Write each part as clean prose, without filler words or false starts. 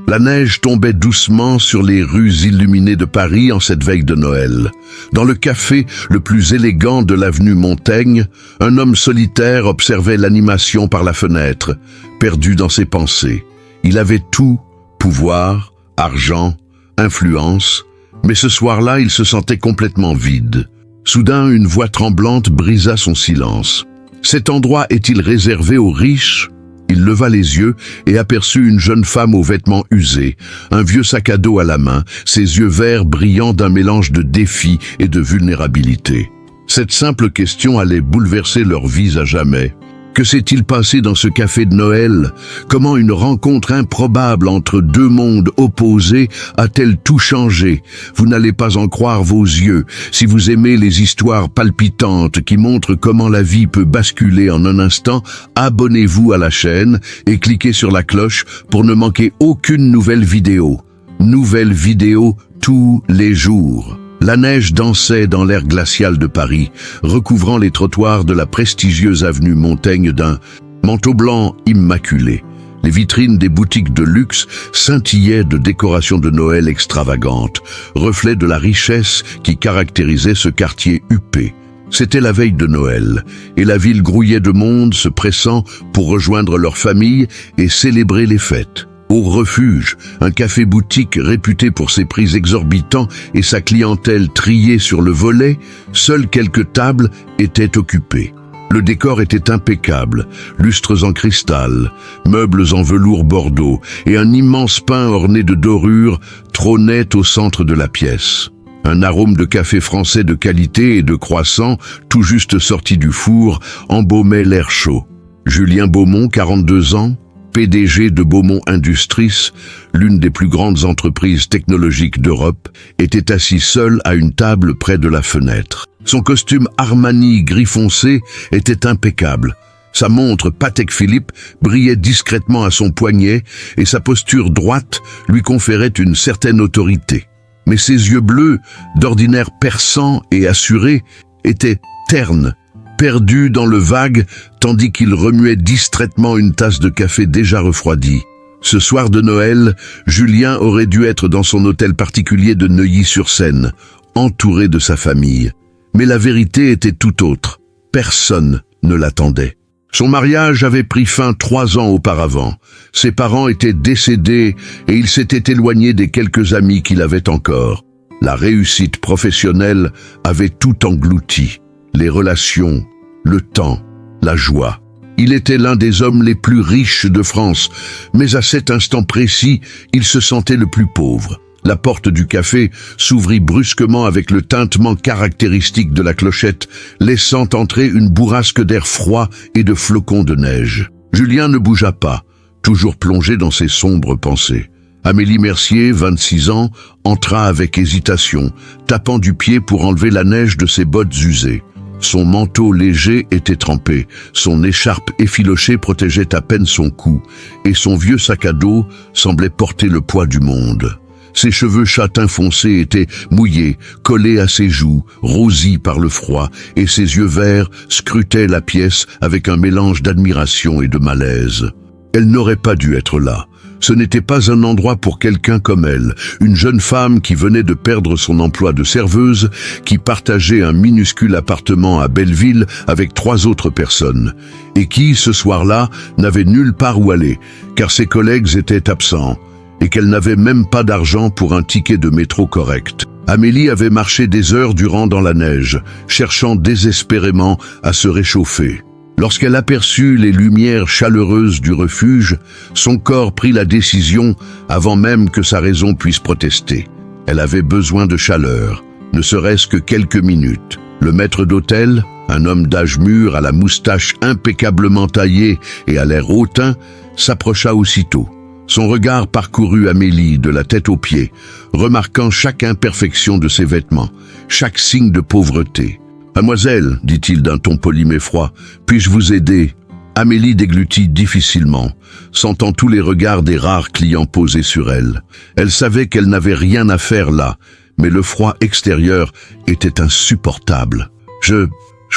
La neige tombait doucement sur les rues illuminées de Paris en cette veille de Noël. Dans le café le plus élégant de l'avenue Montaigne, un homme solitaire observait l'animation par la fenêtre, perdu dans ses pensées. Il avait tout, pouvoir, argent, influence, mais ce soir-là, il se sentait complètement vide. Soudain, une voix tremblante brisa son silence. « Cet endroit est-il réservé aux riches ?» Il leva les yeux et aperçut une jeune femme aux vêtements usés, un vieux sac à dos à la main, ses yeux verts brillant d'un mélange de défi et de vulnérabilité. Cette simple question allait bouleverser leurs vies à jamais. Que s'est-il passé dans ce café de Noël? Comment une rencontre improbable entre deux mondes opposés a-t-elle tout changé? Vous n'allez pas en croire vos yeux. Si vous aimez les histoires palpitantes qui montrent comment la vie peut basculer en un instant, abonnez-vous à la chaîne et cliquez sur la cloche pour ne manquer aucune nouvelle vidéo. Nouvelle vidéo tous les jours. La neige dansait dans l'air glacial de Paris, recouvrant les trottoirs de la prestigieuse avenue Montaigne d'un manteau blanc immaculé. Les vitrines des boutiques de luxe scintillaient de décorations de Noël extravagantes, reflets de la richesse qui caractérisait ce quartier huppé. C'était la veille de Noël, et la ville grouillait de monde se pressant pour rejoindre leur famille et célébrer les fêtes. Au Refuge, un café-boutique réputé pour ses prix exorbitants et sa clientèle triée sur le volet, seules quelques tables étaient occupées. Le décor était impeccable, lustres en cristal, meubles en velours bordeaux et un immense pain orné de dorures trônait au centre de la pièce. Un arôme de café français de qualité et de croissant, tout juste sorti du four, embaumait l'air chaud. Julien Beaumont, 42 ans, PDG de Beaumont Industries, l'une des plus grandes entreprises technologiques d'Europe, était assis seul à une table près de la fenêtre. Son costume Armani gris foncé était impeccable. Sa montre Patek Philippe brillait discrètement à son poignet et sa posture droite lui conférait une certaine autorité. Mais ses yeux bleus, d'ordinaire perçants et assurés, étaient ternes, perdu dans le vague, tandis qu'il remuait distraitement une tasse de café déjà refroidie. Ce soir de Noël, Julien aurait dû être dans son hôtel particulier de Neuilly-sur-Seine, entouré de sa famille. Mais la vérité était tout autre. Personne ne l'attendait. Son mariage avait pris fin 3 ans auparavant. Ses parents étaient décédés et il s'était éloigné des quelques amis qu'il avait encore. La réussite professionnelle avait tout englouti. Les relations, le temps, la joie. Il était l'un des hommes les plus riches de France, mais à cet instant précis, il se sentait le plus pauvre. La porte du café s'ouvrit brusquement avec le tintement caractéristique de la clochette, laissant entrer une bourrasque d'air froid et de flocons de neige. Julien ne bougea pas, toujours plongé dans ses sombres pensées. Amélie Mercier, 26 ans, entra avec hésitation, tapant du pied pour enlever la neige de ses bottes usées. Son manteau léger était trempé, son écharpe effilochée protégeait à peine son cou, et son vieux sac à dos semblait porter le poids du monde. Ses cheveux châtains foncés étaient mouillés, collés à ses joues, rosis par le froid, et ses yeux verts scrutaient la pièce avec un mélange d'admiration et de malaise. Elle n'aurait pas dû être là. Ce n'était pas un endroit pour quelqu'un comme elle, une jeune femme qui venait de perdre son emploi de serveuse, qui partageait un minuscule appartement à Belleville avec 3 autres personnes, et qui, ce soir-là, n'avait nulle part où aller, car ses collègues étaient absents, et qu'elle n'avait même pas d'argent pour un ticket de métro correct. Amélie avait marché des heures durant dans la neige, cherchant désespérément à se réchauffer. Lorsqu'elle aperçut les lumières chaleureuses du refuge, son corps prit la décision avant même que sa raison puisse protester. Elle avait besoin de chaleur, ne serait-ce que quelques minutes. Le maître d'hôtel, un homme d'âge mûr à la moustache impeccablement taillée et à l'air hautain, s'approcha aussitôt. Son regard parcourut Amélie de la tête aux pieds, remarquant chaque imperfection de ses vêtements, chaque signe de pauvreté. « Mademoiselle, dit-il d'un ton poli mais froid, puis-je vous aider ?» Amélie déglutit difficilement, sentant tous les regards des rares clients posés sur elle. Elle savait qu'elle n'avait rien à faire là, mais le froid extérieur était insupportable. « Je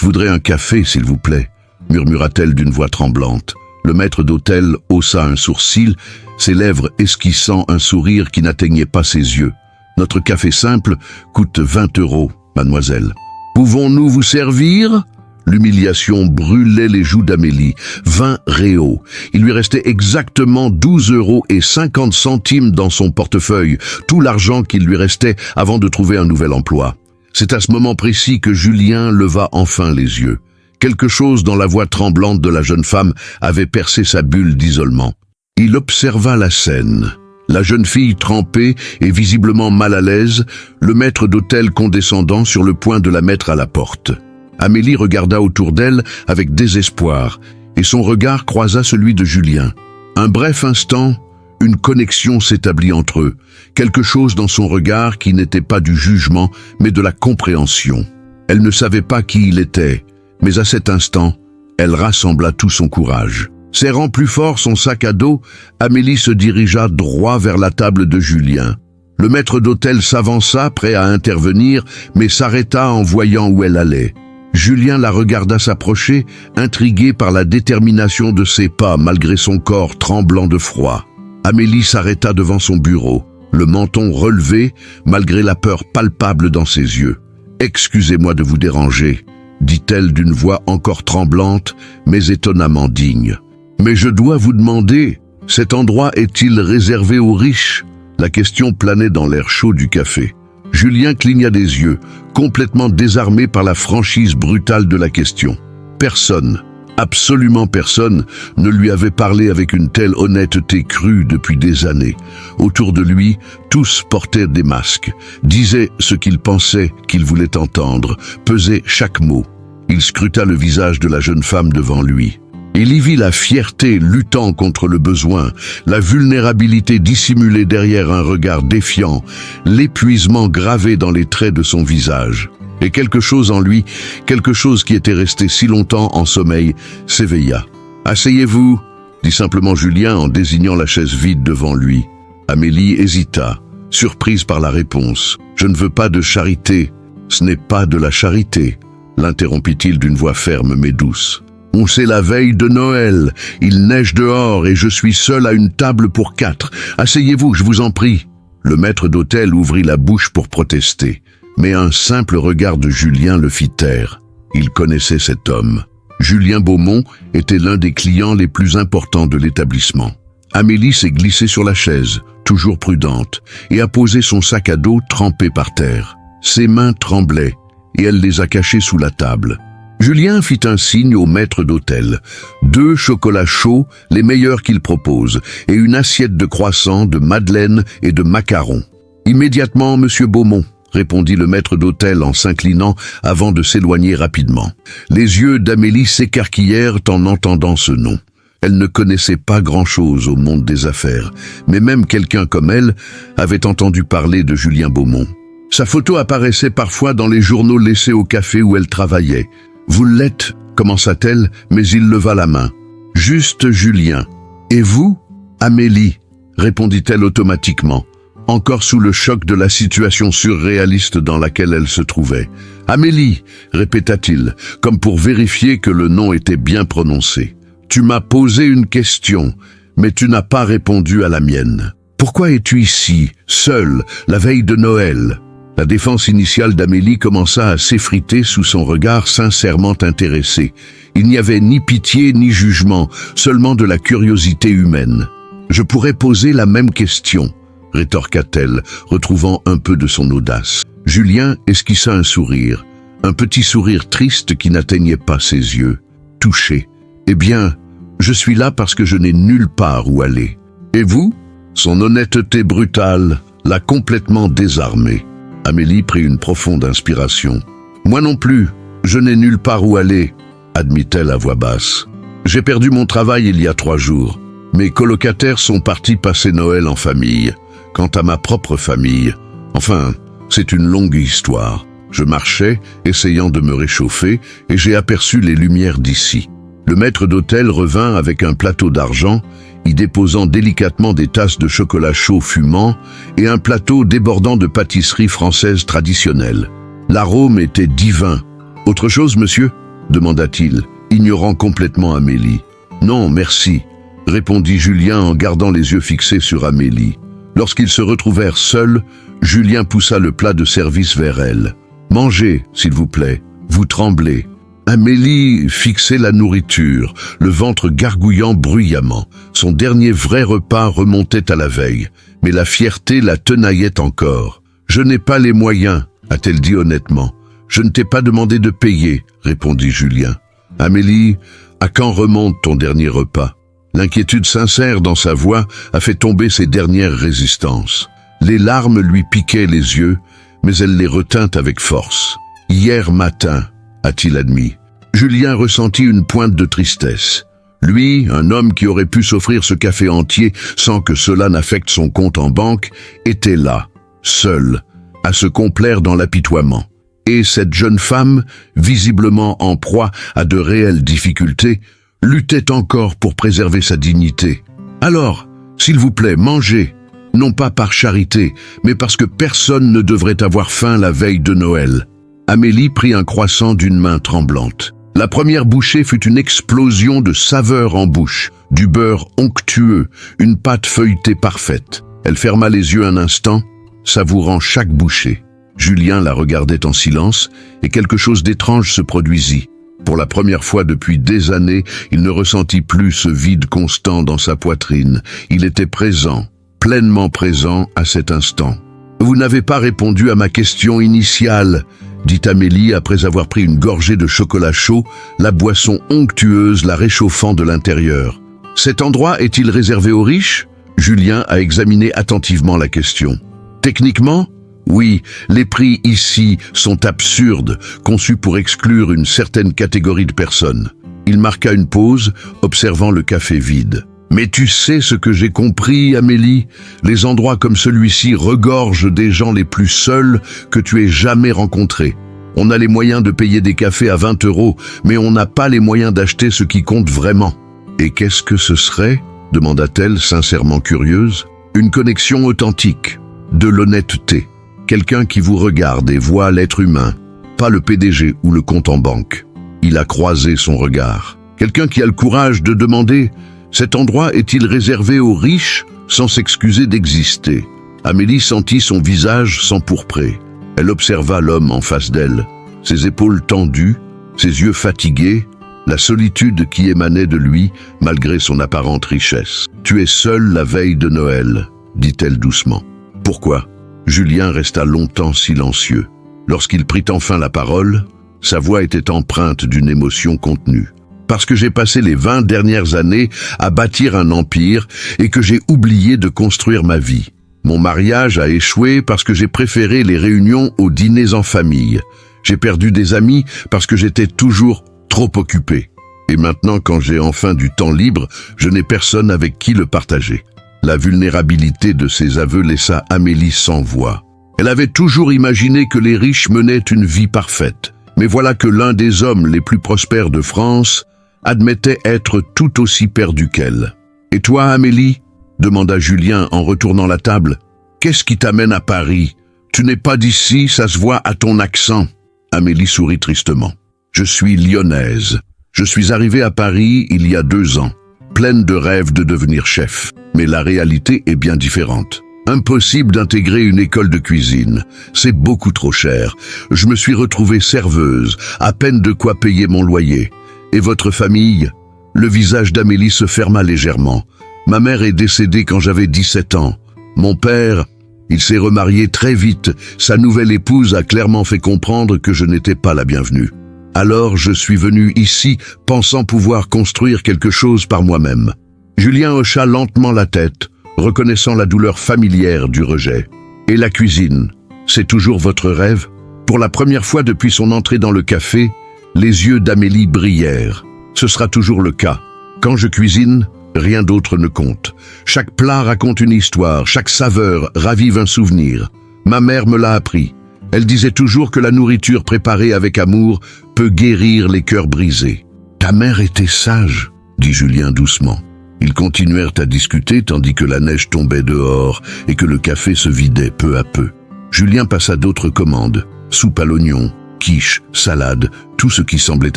voudrais un café, s'il vous plaît », murmura-t-elle d'une voix tremblante. Le maître d'hôtel haussa un sourcil, ses lèvres esquissant un sourire qui n'atteignait pas ses yeux. « Notre café simple coûte 20 €, mademoiselle. »« Pouvons-nous vous servir ?» L'humiliation brûlait les joues d'Amélie. 20 réaux. Il lui restait exactement 12,50 € dans son portefeuille, tout l'argent qu'il lui restait avant de trouver un nouvel emploi. C'est à ce moment précis que Julien leva enfin les yeux. Quelque chose dans la voix tremblante de la jeune femme avait percé sa bulle d'isolement. Il observa la scène. La jeune fille trempée et visiblement mal à l'aise, le maître d'hôtel condescendant sur le point de la mettre à la porte. Amélie regarda autour d'elle avec désespoir, et son regard croisa celui de Julien. Un bref instant, une connexion s'établit entre eux, quelque chose dans son regard qui n'était pas du jugement, mais de la compréhension. Elle ne savait pas qui il était, mais à cet instant, elle rassembla tout son courage. Serrant plus fort son sac à dos, Amélie se dirigea droit vers la table de Julien. Le maître d'hôtel s'avança, prêt à intervenir, mais s'arrêta en voyant où elle allait. Julien la regarda s'approcher, intrigué par la détermination de ses pas malgré son corps tremblant de froid. Amélie s'arrêta devant son bureau, le menton relevé malgré la peur palpable dans ses yeux. « Excusez-moi de vous déranger », dit-elle d'une voix encore tremblante, mais étonnamment digne. « Mais je dois vous demander, cet endroit est-il réservé aux riches ?» La question planait dans l'air chaud du café. Julien cligna des yeux, complètement désarmé par la franchise brutale de la question. Personne, absolument personne, ne lui avait parlé avec une telle honnêteté crue depuis des années. Autour de lui, tous portaient des masques, disaient ce qu'ils pensaient qu'ils voulaient entendre, pesaient chaque mot. Il scruta le visage de la jeune femme devant lui. Il y vit la fierté luttant contre le besoin, la vulnérabilité dissimulée derrière un regard défiant, l'épuisement gravé dans les traits de son visage. Et quelque chose en lui, quelque chose qui était resté si longtemps en sommeil, s'éveilla. « Asseyez-vous » dit simplement Julien en désignant la chaise vide devant lui. Amélie hésita, surprise par la réponse. « Je ne veux pas de charité. »« Ce n'est pas de la charité » l'interrompit-il d'une voix ferme mais douce. « On sait la veille de Noël, il neige dehors et je suis seul à une table pour 4. Asseyez-vous, je vous en prie. » Le maître d'hôtel ouvrit la bouche pour protester, mais un simple regard de Julien le fit taire. Il connaissait cet homme. Julien Beaumont était l'un des clients les plus importants de l'établissement. Amélie s'est glissée sur la chaise, toujours prudente, et a posé son sac à dos trempé par terre. Ses mains tremblaient, et elle les a cachées sous la table. Julien fit un signe au maître d'hôtel. 2 chocolats chauds, les meilleurs qu'il propose, et une assiette de croissants, de madeleines et de macarons. « Immédiatement, monsieur Beaumont », répondit le maître d'hôtel en s'inclinant avant de s'éloigner rapidement. Les yeux d'Amélie s'écarquillèrent en entendant ce nom. Elle ne connaissait pas grand-chose au monde des affaires, mais même quelqu'un comme elle avait entendu parler de Julien Beaumont. Sa photo apparaissait parfois dans les journaux laissés au café où elle travaillait. « Vous l'êtes » commença-t-elle, mais il leva la main. « Juste Julien. »« Et vous ?»« Amélie » répondit-elle automatiquement, encore sous le choc de la situation surréaliste dans laquelle elle se trouvait. « Amélie » répéta-t-il, comme pour vérifier que le nom était bien prononcé. « Tu m'as posé une question, mais tu n'as pas répondu à la mienne. Pourquoi es-tu ici, seule, la veille de Noël ?» La défense initiale d'Amélie commença à s'effriter sous son regard sincèrement intéressé. Il n'y avait ni pitié ni jugement, seulement de la curiosité humaine. « Je pourrais poser la même question », rétorqua-t-elle, retrouvant un peu de son audace. Julien esquissa un sourire, un petit sourire triste qui n'atteignait pas ses yeux. Touché. « Eh bien, je suis là parce que je n'ai nulle part où aller. Et vous ?» Son honnêteté brutale l'a complètement désarmée. Amélie prit une profonde inspiration. « Moi non plus, je n'ai nulle part où aller, » admit-elle à voix basse. « J'ai perdu mon travail il y a 3 jours. Mes colocataires sont partis passer Noël en famille. Quant à ma propre famille, enfin, c'est une longue histoire. Je marchais, essayant de me réchauffer, et j'ai aperçu les lumières d'ici. » Le maître d'hôtel revint avec un plateau d'argent, y déposant délicatement des tasses de chocolat chaud fumant et un plateau débordant de pâtisserie française traditionnelle. L'arôme était divin. « Autre chose, monsieur ?» demanda-t-il, ignorant complètement Amélie. « Non, merci, répondit Julien en gardant les yeux fixés sur Amélie. Lorsqu'ils se retrouvèrent seuls, Julien poussa le plat de service vers elle. « Mangez, s'il vous plaît, vous tremblez. » Amélie fixait la nourriture, le ventre gargouillant bruyamment. Son dernier vrai repas remontait à la veille, mais la fierté la tenaillait encore. « Je n'ai pas les moyens, a-t-elle dit honnêtement. « Je ne t'ai pas demandé de payer, répondit Julien. « Amélie, à quand remonte ton dernier repas ?» L'inquiétude sincère dans sa voix a fait tomber ses dernières résistances. Les larmes lui piquaient les yeux, mais elle les retint avec force. « Hier matin », a-t-il admis. Julien ressentit une pointe de tristesse. Lui, un homme qui aurait pu s'offrir ce café entier sans que cela n'affecte son compte en banque, était là, seul, à se complaire dans l'apitoiement. Et cette jeune femme, visiblement en proie à de réelles difficultés, luttait encore pour préserver sa dignité. « Alors, s'il vous plaît, mangez, non pas par charité, mais parce que personne ne devrait avoir faim la veille de Noël. » Amélie prit un croissant d'une main tremblante. La première bouchée fut une explosion de saveurs en bouche, du beurre onctueux, une pâte feuilletée parfaite. Elle ferma les yeux un instant, savourant chaque bouchée. Julien la regardait en silence et quelque chose d'étrange se produisit. Pour la première fois depuis des années, il ne ressentit plus ce vide constant dans sa poitrine. Il était présent, pleinement présent à cet instant. « Vous n'avez pas répondu à ma question initiale », dit Amélie après avoir pris une gorgée de chocolat chaud, la boisson onctueuse la réchauffant de l'intérieur. « Cet endroit est-il réservé aux riches ?» Julien a examiné attentivement la question. « Techniquement, oui, les prix ici sont absurdes, conçus pour exclure une certaine catégorie de personnes. » Il marqua une pause, observant le café vide. « Mais tu sais ce que j'ai compris, Amélie? Les endroits comme celui-ci regorgent des gens les plus seuls que tu aies jamais rencontrés. On a les moyens de payer des cafés à 20 €, mais on n'a pas les moyens d'acheter ce qui compte vraiment. »« Et qu'est-ce que ce serait ?» demanda-t-elle, sincèrement curieuse. « Une connexion authentique, de l'honnêteté. Quelqu'un qui vous regarde et voit l'être humain, pas le PDG ou le compte en banque. » Il a croisé son regard. Quelqu'un qui a le courage de demander « Cet endroit est-il réservé aux riches ?» sans s'excuser d'exister. Amélie sentit son visage s'empourprer. Elle observa l'homme en face d'elle, ses épaules tendues, ses yeux fatigués, la solitude qui émanait de lui malgré son apparente richesse. « Tu es seule la veille de Noël », dit-elle doucement. « Pourquoi ?» Julien resta longtemps silencieux. Lorsqu'il prit enfin la parole, sa voix était empreinte d'une émotion contenue. « Parce que j'ai passé les 20 dernières années à bâtir un empire et que j'ai oublié de construire ma vie. Mon mariage a échoué parce que j'ai préféré les réunions aux dîners en famille. J'ai perdu des amis parce que j'étais toujours trop occupé. Et maintenant, quand j'ai enfin du temps libre, je n'ai personne avec qui le partager. » La vulnérabilité de ses aveux laissa Amélie sans voix. Elle avait toujours imaginé que les riches menaient une vie parfaite. Mais voilà que l'un des hommes les plus prospères de France admettait être tout aussi perdu qu'elle. « Et toi, Amélie ?» demanda Julien en retournant la table. « Qu'est-ce qui t'amène à Paris? Tu n'es pas d'ici, ça se voit à ton accent. » Amélie sourit tristement. « Je suis lyonnaise. Je suis arrivée à Paris il y a 2 ans, pleine de rêves de devenir chef. Mais la réalité est bien différente. Impossible d'intégrer une école de cuisine. C'est beaucoup trop cher. Je me suis retrouvée serveuse, à peine de quoi payer mon loyer. Et votre famille ?» Le visage d'Amélie se ferma légèrement. « Ma mère est décédée quand j'avais 17 ans. Mon père, il s'est remarié très vite. Sa nouvelle épouse a clairement fait comprendre que je n'étais pas la bienvenue. Alors je suis venu ici, pensant pouvoir construire quelque chose par moi-même. » Julien hocha lentement la tête, reconnaissant la douleur familière du rejet. « Et la cuisine, c'est toujours votre rêve ?» Pour la première fois depuis son entrée dans le café, les yeux d'Amélie brillèrent. « Ce sera toujours le cas. Quand je cuisine, rien d'autre ne compte. Chaque plat raconte une histoire, chaque saveur ravive un souvenir. Ma mère me l'a appris. Elle disait toujours que la nourriture préparée avec amour peut guérir les cœurs brisés. »« Ta mère était sage, » dit Julien doucement. Ils continuèrent à discuter tandis que la neige tombait dehors et que le café se vidait peu à peu. Julien passa d'autres commandes, soupe à l'oignon, quiche, salade, tout ce qui semblait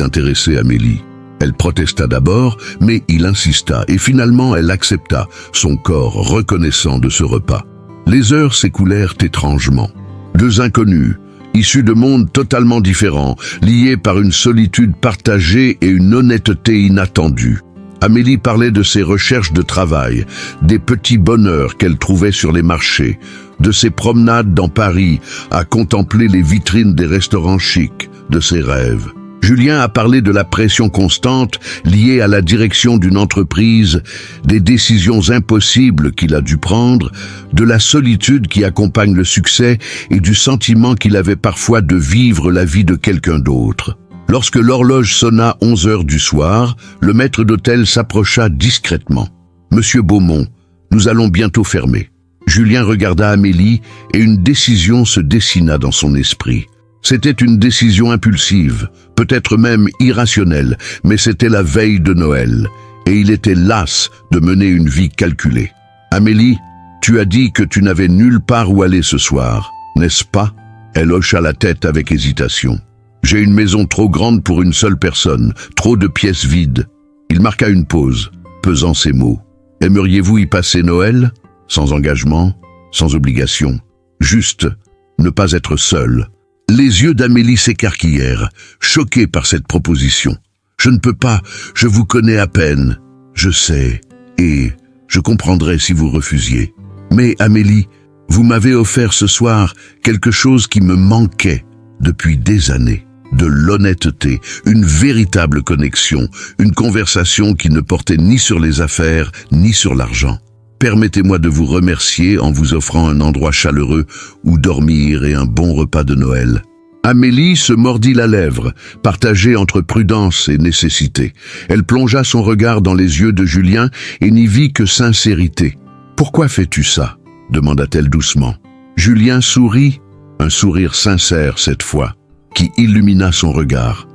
intéresser Amélie. Elle protesta d'abord, mais il insista et finalement elle accepta, son corps reconnaissant de ce repas. Les heures s'écoulèrent étrangement. Deux inconnus, issus de mondes totalement différents, liés par une solitude partagée et une honnêteté inattendue. Amélie parlait de ses recherches de travail, des petits bonheurs qu'elle trouvait sur les marchés, de ses promenades dans Paris à contempler les vitrines des restaurants chics, de ses rêves. Julien a parlé de la pression constante liée à la direction d'une entreprise, des décisions impossibles qu'il a dû prendre, de la solitude qui accompagne le succès et du sentiment qu'il avait parfois de vivre la vie de quelqu'un d'autre. Lorsque l'horloge sonna 11 heures du soir, le maître d'hôtel s'approcha discrètement. « Monsieur Beaumont, nous allons bientôt fermer. » Julien regarda Amélie et une décision se dessina dans son esprit. C'était une décision impulsive, peut-être même irrationnelle, mais c'était la veille de Noël, et il était las de mener une vie calculée. « Amélie, tu as dit que tu n'avais nulle part où aller ce soir, n'est-ce pas ?» Elle hocha la tête avec hésitation. « J'ai une maison trop grande pour une seule personne, trop de pièces vides. » Il marqua une pause, pesant ces mots. « Aimeriez-vous y passer Noël ? Sans engagement, sans obligation. Juste ne pas être seul. » Les yeux d'Amélie s'écarquillèrent, choqués par cette proposition. « Je ne peux pas, je vous connais à peine. Je sais, et je comprendrai si vous refusiez. Mais Amélie, vous m'avez offert ce soir quelque chose qui me manquait depuis des années. De l'honnêteté, une véritable connexion, une conversation qui ne portait ni sur les affaires, ni sur l'argent. Permettez-moi de vous remercier en vous offrant un endroit chaleureux où dormir et un bon repas de Noël. » Amélie se mordit la lèvre, partagée entre prudence et nécessité. Elle plongea son regard dans les yeux de Julien et n'y vit que sincérité. « Pourquoi fais-tu ça ?» demanda-t-elle doucement. Julien sourit, un sourire sincère cette fois, qui illumina son regard.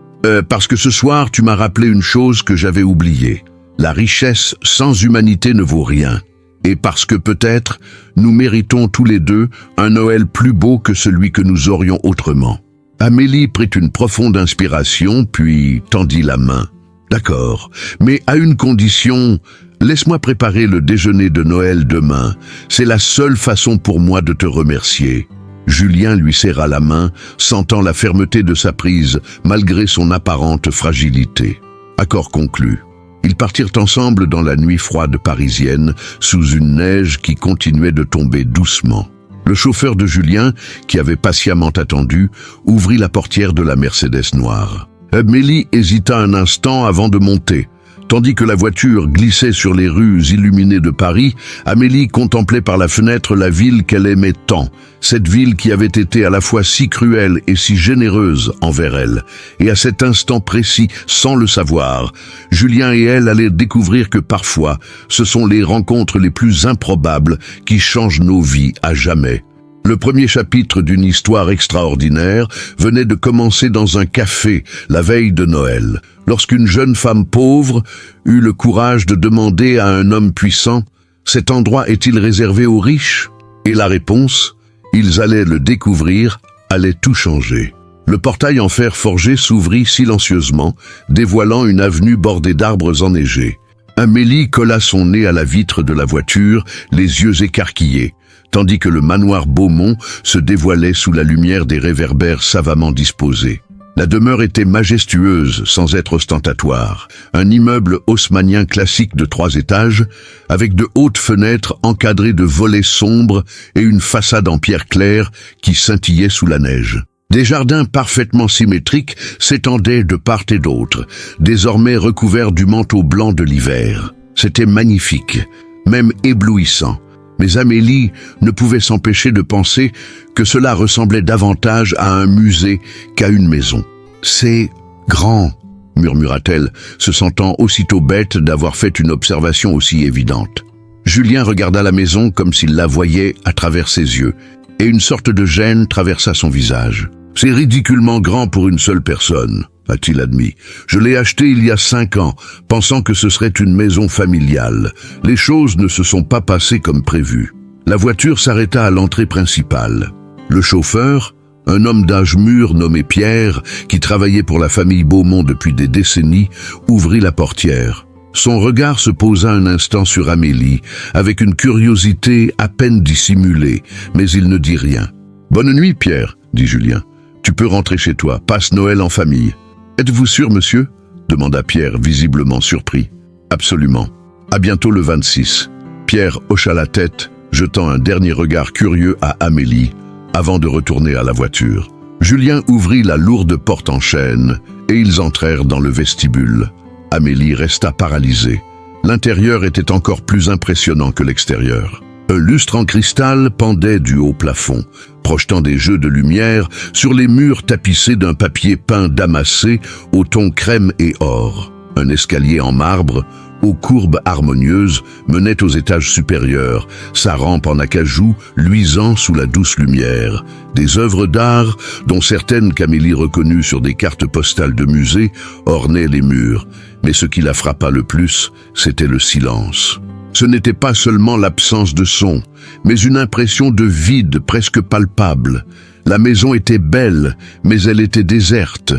Parce que ce soir, tu m'as rappelé une chose que j'avais oubliée. La richesse sans humanité ne vaut rien. Et parce que peut-être, nous méritons tous les deux un Noël plus beau que celui que nous aurions autrement. » Amélie prit une profonde inspiration, puis tendit la main. « D'accord, mais à une condition, laisse-moi préparer le déjeuner de Noël demain. C'est la seule façon pour moi de te remercier. » Julien lui serra la main, sentant la fermeté de sa prise, malgré son apparente fragilité. Accord conclu. Ils partirent ensemble dans la nuit froide parisienne, sous une neige qui continuait de tomber doucement. Le chauffeur de Julien, qui avait patiemment attendu, ouvrit la portière de la Mercedes noire. Amélie hésita un instant avant de monter. Tandis que la voiture glissait sur les rues illuminées de Paris, Amélie contemplait par la fenêtre la ville qu'elle aimait tant, cette ville qui avait été à la fois si cruelle et si généreuse envers elle. Et à cet instant précis, sans le savoir, Julien et elle allaient découvrir que parfois, ce sont les rencontres les plus improbables qui changent nos vies à jamais. Le premier chapitre d'une histoire extraordinaire venait de commencer dans un café la veille de Noël, lorsqu'une jeune femme pauvre eut le courage de demander à un homme puissant « Cet endroit est-il réservé aux riches ?» Et la réponse, ils allaient le découvrir, allait tout changer. Le portail en fer forgé s'ouvrit silencieusement, dévoilant une avenue bordée d'arbres enneigés. Amélie colla son nez à la vitre de la voiture, les yeux écarquillés, tandis que le manoir Beaumont se dévoilait sous la lumière des réverbères savamment disposés. La demeure était majestueuse sans être ostentatoire, un immeuble haussmannien classique de 3 étages, avec de hautes fenêtres encadrées de volets sombres et une façade en pierre claire qui scintillait sous la neige. Des jardins parfaitement symétriques s'étendaient de part et d'autre, désormais recouverts du manteau blanc de l'hiver. C'était magnifique, même éblouissant. Mais Amélie ne pouvait s'empêcher de penser que cela ressemblait davantage à un musée qu'à une maison. « C'est grand », murmura-t-elle, se sentant aussitôt bête d'avoir fait une observation aussi évidente. Julien regarda la maison comme s'il la voyait à travers ses yeux, et une sorte de gêne traversa son visage. « C'est ridiculement grand pour une seule personne », a-t-il admis. « Je l'ai acheté il y a 5 ans, pensant que ce serait une maison familiale. Les choses ne se sont pas passées comme prévu. » La voiture s'arrêta à l'entrée principale. Le chauffeur, Un homme d'âge mûr nommé Pierre, qui travaillait pour la famille Beaumont depuis des décennies, ouvrit la portière. Son regard se posa un instant sur Amélie, avec une curiosité à peine dissimulée, mais il ne dit rien. « Bonne nuit, Pierre, » dit Julien. « Tu peux rentrer chez toi, passe Noël en famille. »« Êtes-vous sûr, monsieur ?» demanda Pierre, visiblement surpris. « Absolument. À bientôt le 26. » Pierre hocha la tête, jetant un dernier regard curieux à Amélie, avant de retourner à la voiture. Julien ouvrit la lourde porte en chêne, et ils entrèrent dans le vestibule. Amélie resta paralysée. L'intérieur était encore plus impressionnant que l'extérieur. Un lustre en cristal pendait du haut plafond, projetant des jeux de lumière sur les murs tapissés d'un papier peint damassé aux tons crème et or. Un escalier en marbre, aux courbes harmonieuses, menait aux étages supérieurs, sa rampe en acajou luisant sous la douce lumière. Des œuvres d'art, dont certaines qu'Amélie reconnut sur des cartes postales de musée, ornaient les murs. Mais ce qui la frappa le plus, c'était le silence. Ce n'était pas seulement l'absence de son, mais une impression de vide presque palpable. La maison était belle, mais elle était déserte.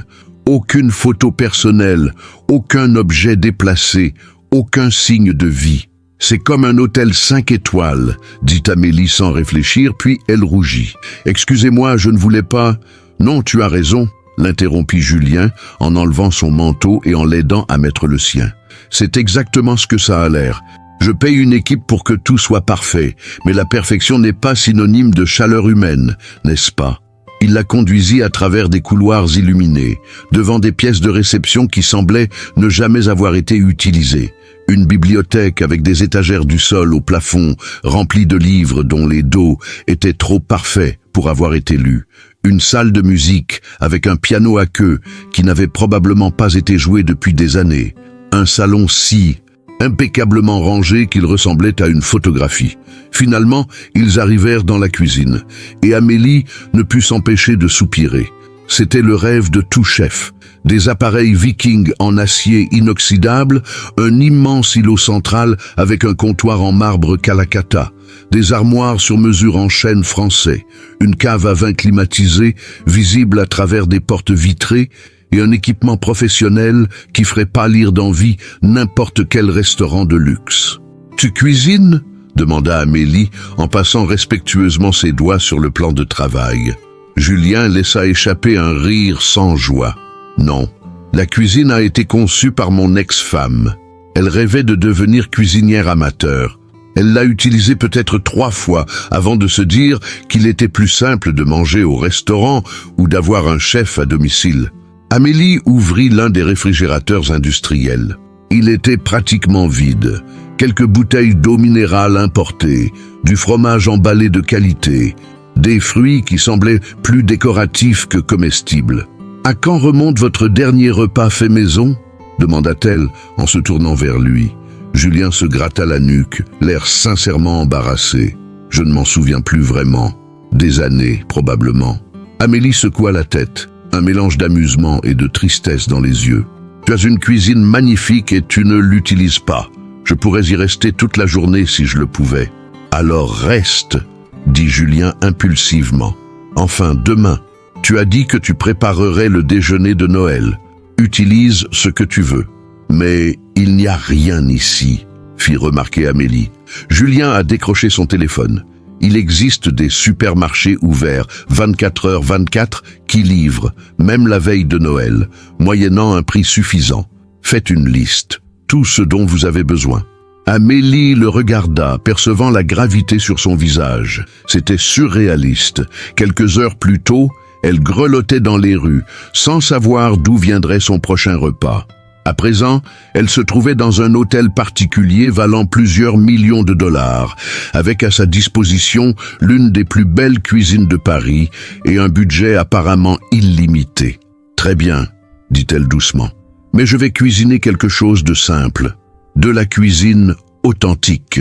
Aucune photo personnelle, aucun objet déplacé, aucun signe de vie. « C'est comme un hôtel 5 étoiles, » dit Amélie sans réfléchir, puis elle rougit. « Excusez-moi, je ne voulais pas... »« Non, tu as raison, » l'interrompit Julien en enlevant son manteau et en l'aidant à mettre le sien. « C'est exactement ce que ça a l'air. Je paye une équipe pour que tout soit parfait, mais la perfection n'est pas synonyme de chaleur humaine, n'est-ce pas ?» Il la conduisit à travers des couloirs illuminés, devant des pièces de réception qui semblaient ne jamais avoir été utilisées. Une bibliothèque avec des étagères du sol au plafond, remplies de livres dont les dos étaient trop parfaits pour avoir été lus. Une salle de musique avec un piano à queue qui n'avait probablement pas été joué depuis des années. Un salon si impeccablement rangé qu'il ressemblait à une photographie. Finalement, ils arrivèrent dans la cuisine, et Amélie ne put s'empêcher de soupirer. C'était le rêve de tout chef. Des appareils vikings en acier inoxydable, un immense îlot central avec un comptoir en marbre Calacata, des armoires sur mesure en chêne français, une cave à vin climatisée, visible à travers des portes vitrées, et un équipement professionnel qui ferait pâlir d'envie n'importe quel restaurant de luxe. « Tu cuisines ?» demanda Amélie en passant respectueusement ses doigts sur le plan de travail. Julien laissa échapper un rire sans joie. « Non, la cuisine a été conçue par mon ex-femme. Elle rêvait de devenir cuisinière amateur. Elle l'a utilisée peut-être 3 fois avant de se dire qu'il était plus simple de manger au restaurant ou d'avoir un chef à domicile. » Amélie ouvrit l'un des réfrigérateurs industriels. Il était pratiquement vide. Quelques bouteilles d'eau minérale importée, du fromage emballé de qualité, des fruits qui semblaient plus décoratifs que comestibles. « À quand remonte votre dernier repas fait maison ?» demanda-t-elle en se tournant vers lui. Julien se gratta la nuque, l'air sincèrement embarrassé. « Je ne m'en souviens plus vraiment. Des années, probablement. » Amélie secoua la tête. Un mélange d'amusement et de tristesse dans les yeux. « Tu as une cuisine magnifique et tu ne l'utilises pas. Je pourrais y rester toute la journée si je le pouvais. »« Alors reste, » dit Julien impulsivement. « Enfin, demain, tu as dit que tu préparerais le déjeuner de Noël. Utilise ce que tu veux. »« Mais il n'y a rien ici, » fit remarquer Amélie. Julien a décroché son téléphone. Il existe des supermarchés ouverts 24h/24 qui livrent, même la veille de Noël, moyennant un prix suffisant. Faites une liste, tout ce dont vous avez besoin. Amélie le regarda, percevant la gravité sur son visage. C'était surréaliste. Quelques heures plus tôt, elle grelottait dans les rues, sans savoir d'où viendrait son prochain repas. À présent, elle se trouvait dans un hôtel particulier valant plusieurs millions de dollars, avec à sa disposition l'une des plus belles cuisines de Paris et un budget apparemment illimité. « Très bien, » dit-elle doucement, « mais je vais cuisiner quelque chose de simple, de la cuisine authentique.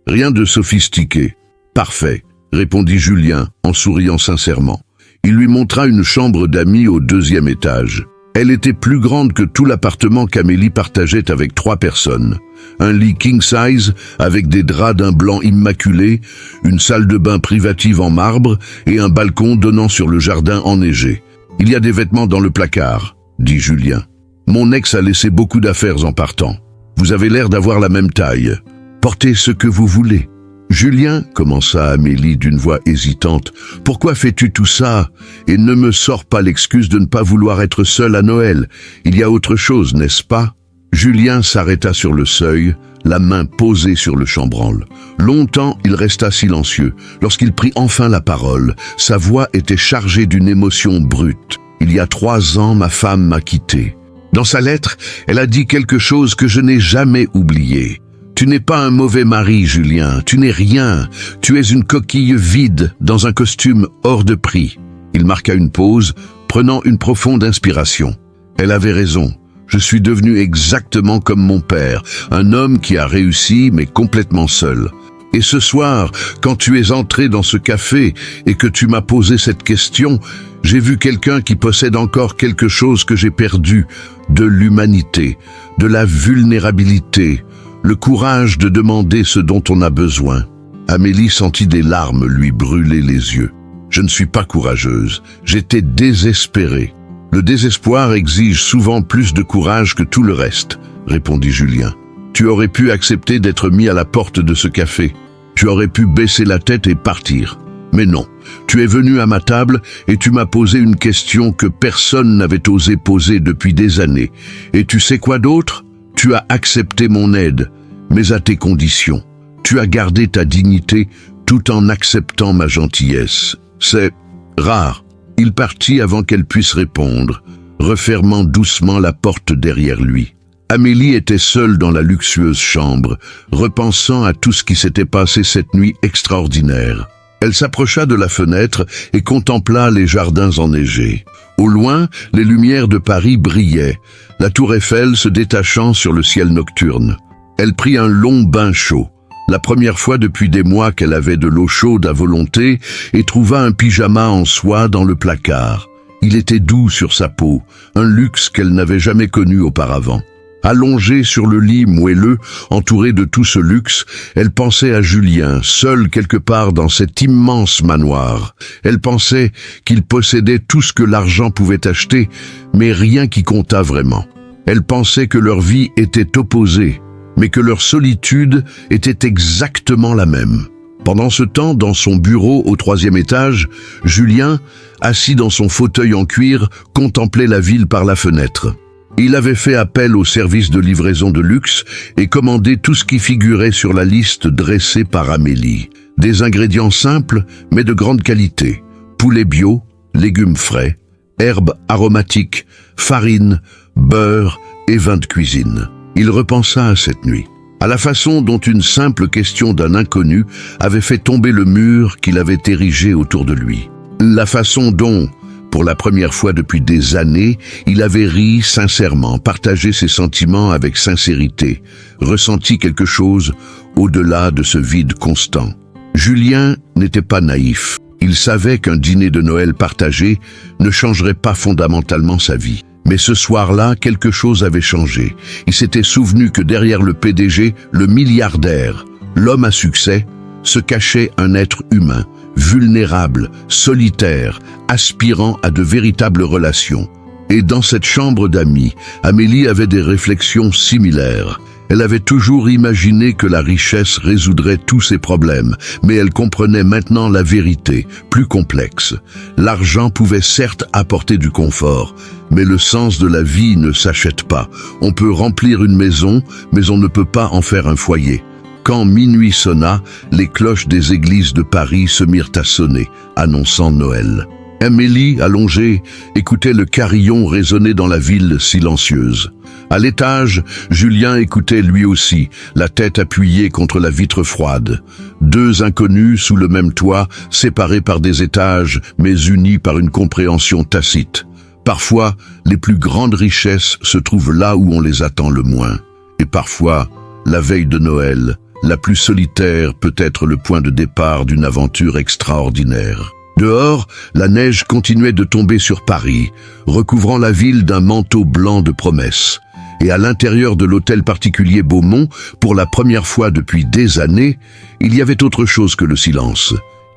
Rien de sophistiqué. »« Parfait, » répondit Julien en souriant sincèrement. Il lui montra une chambre d'amis au 2e étage. Elle était plus grande que tout l'appartement qu'Amélie partageait avec 3 personnes. Un lit king size avec des draps d'un blanc immaculé, une salle de bain privative en marbre et un balcon donnant sur le jardin enneigé. « Il y a des vêtements dans le placard », dit Julien. « Mon ex a laissé beaucoup d'affaires en partant. Vous avez l'air d'avoir la même taille. Portez ce que vous voulez. » « Julien, commença Amélie d'une voix hésitante, pourquoi fais-tu tout ça? Et ne me sors pas l'excuse de ne pas vouloir être seule à Noël. Il y a autre chose, n'est-ce pas? Julien s'arrêta sur le seuil, la main posée sur le chambranle. Longtemps, il resta silencieux. Lorsqu'il prit enfin la parole, sa voix était chargée d'une émotion brute. « Il y a 3 ans, ma femme m'a quitté. Dans sa lettre, elle a dit quelque chose que je n'ai jamais oublié. Tu n'es pas un mauvais mari, Julien, tu n'es rien. Tu es une coquille vide dans un costume hors de prix. » Il marqua une pause, prenant une profonde inspiration. Elle avait raison. Je suis devenu exactement comme mon père, un homme qui a réussi mais complètement seul. Et ce soir, quand tu es entré dans ce café et que tu m'as posé cette question, j'ai vu quelqu'un qui possède encore quelque chose que j'ai perdu, de l'humanité, de la vulnérabilité, le courage de demander ce dont on a besoin. Amélie sentit des larmes lui brûler les yeux. « Je ne suis pas courageuse, j'étais désespérée. »« Le désespoir exige souvent plus de courage que tout le reste, » répondit Julien. « Tu aurais pu accepter d'être mis à la porte de ce café. Tu aurais pu baisser la tête et partir. Mais non, tu es venu à ma table et tu m'as posé une question que personne n'avait osé poser depuis des années. Et tu sais quoi d'autre ? Tu as accepté mon aide, mais à tes conditions. Tu as gardé ta dignité tout en acceptant ma gentillesse. C'est rare. » Il partit avant qu'elle puisse répondre, refermant doucement la porte derrière lui. Amélie était seule dans la luxueuse chambre, repensant à tout ce qui s'était passé cette nuit extraordinaire. Elle s'approcha de la fenêtre et contempla les jardins enneigés. Au loin, les lumières de Paris brillaient, la tour Eiffel se détachant sur le ciel nocturne. Elle prit un long bain chaud, la première fois depuis des mois qu'elle avait de l'eau chaude à volonté, et trouva un pyjama en soie dans le placard. Il était doux sur sa peau, un luxe qu'elle n'avait jamais connu auparavant. Allongée sur le lit moelleux, entourée de tout ce luxe, elle pensait à Julien, seul quelque part dans cet immense manoir. Elle pensait qu'il possédait tout ce que l'argent pouvait acheter, mais rien qui comptât vraiment. Elle pensait que leur vie était opposée, mais que leur solitude était exactement la même. Pendant ce temps, dans son bureau au 3e étage, Julien, assis dans son fauteuil en cuir, contemplait la ville par la fenêtre. Il avait fait appel au service de livraison de luxe et commandé tout ce qui figurait sur la liste dressée par Amélie. Des ingrédients simples, mais de grande qualité. Poulet bio, légumes frais, herbes aromatiques, farine, beurre et vin de cuisine. Il repensa à cette nuit, à la façon dont une simple question d'un inconnu avait fait tomber le mur qu'il avait érigé autour de lui. La façon dont, pour la première fois depuis des années, il avait ri sincèrement, partagé ses sentiments avec sincérité, ressenti quelque chose au-delà de ce vide constant. Julien n'était pas naïf. Il savait qu'un dîner de Noël partagé ne changerait pas fondamentalement sa vie. Mais ce soir-là, quelque chose avait changé. Il s'était souvenu que derrière le PDG, le milliardaire, l'homme à succès, se cachait un être humain, vulnérable, solitaire, aspirant à de véritables relations. Et dans cette chambre d'amis, Amélie avait des réflexions similaires. Elle avait toujours imaginé que la richesse résoudrait tous ses problèmes, mais elle comprenait maintenant la vérité, plus complexe. L'argent pouvait certes apporter du confort, mais le sens de la vie ne s'achète pas. On peut remplir une maison, mais on ne peut pas en faire un foyer. Quand minuit sonna, les cloches des églises de Paris se mirent à sonner, annonçant Noël. Amélie, allongée, écoutait le carillon résonner dans la ville silencieuse. À l'étage, Julien écoutait lui aussi, la tête appuyée contre la vitre froide. 2 inconnus sous le même toit, séparés par des étages, mais unis par une compréhension tacite. Parfois, les plus grandes richesses se trouvent là où on les attend le moins. Et parfois, la veille de Noël, la plus solitaire peut être le point de départ d'une aventure extraordinaire. Dehors, la neige continuait de tomber sur Paris, recouvrant la ville d'un manteau blanc de promesses. Et à l'intérieur de l'hôtel particulier Beaumont, pour la première fois depuis des années, il y avait autre chose que le silence.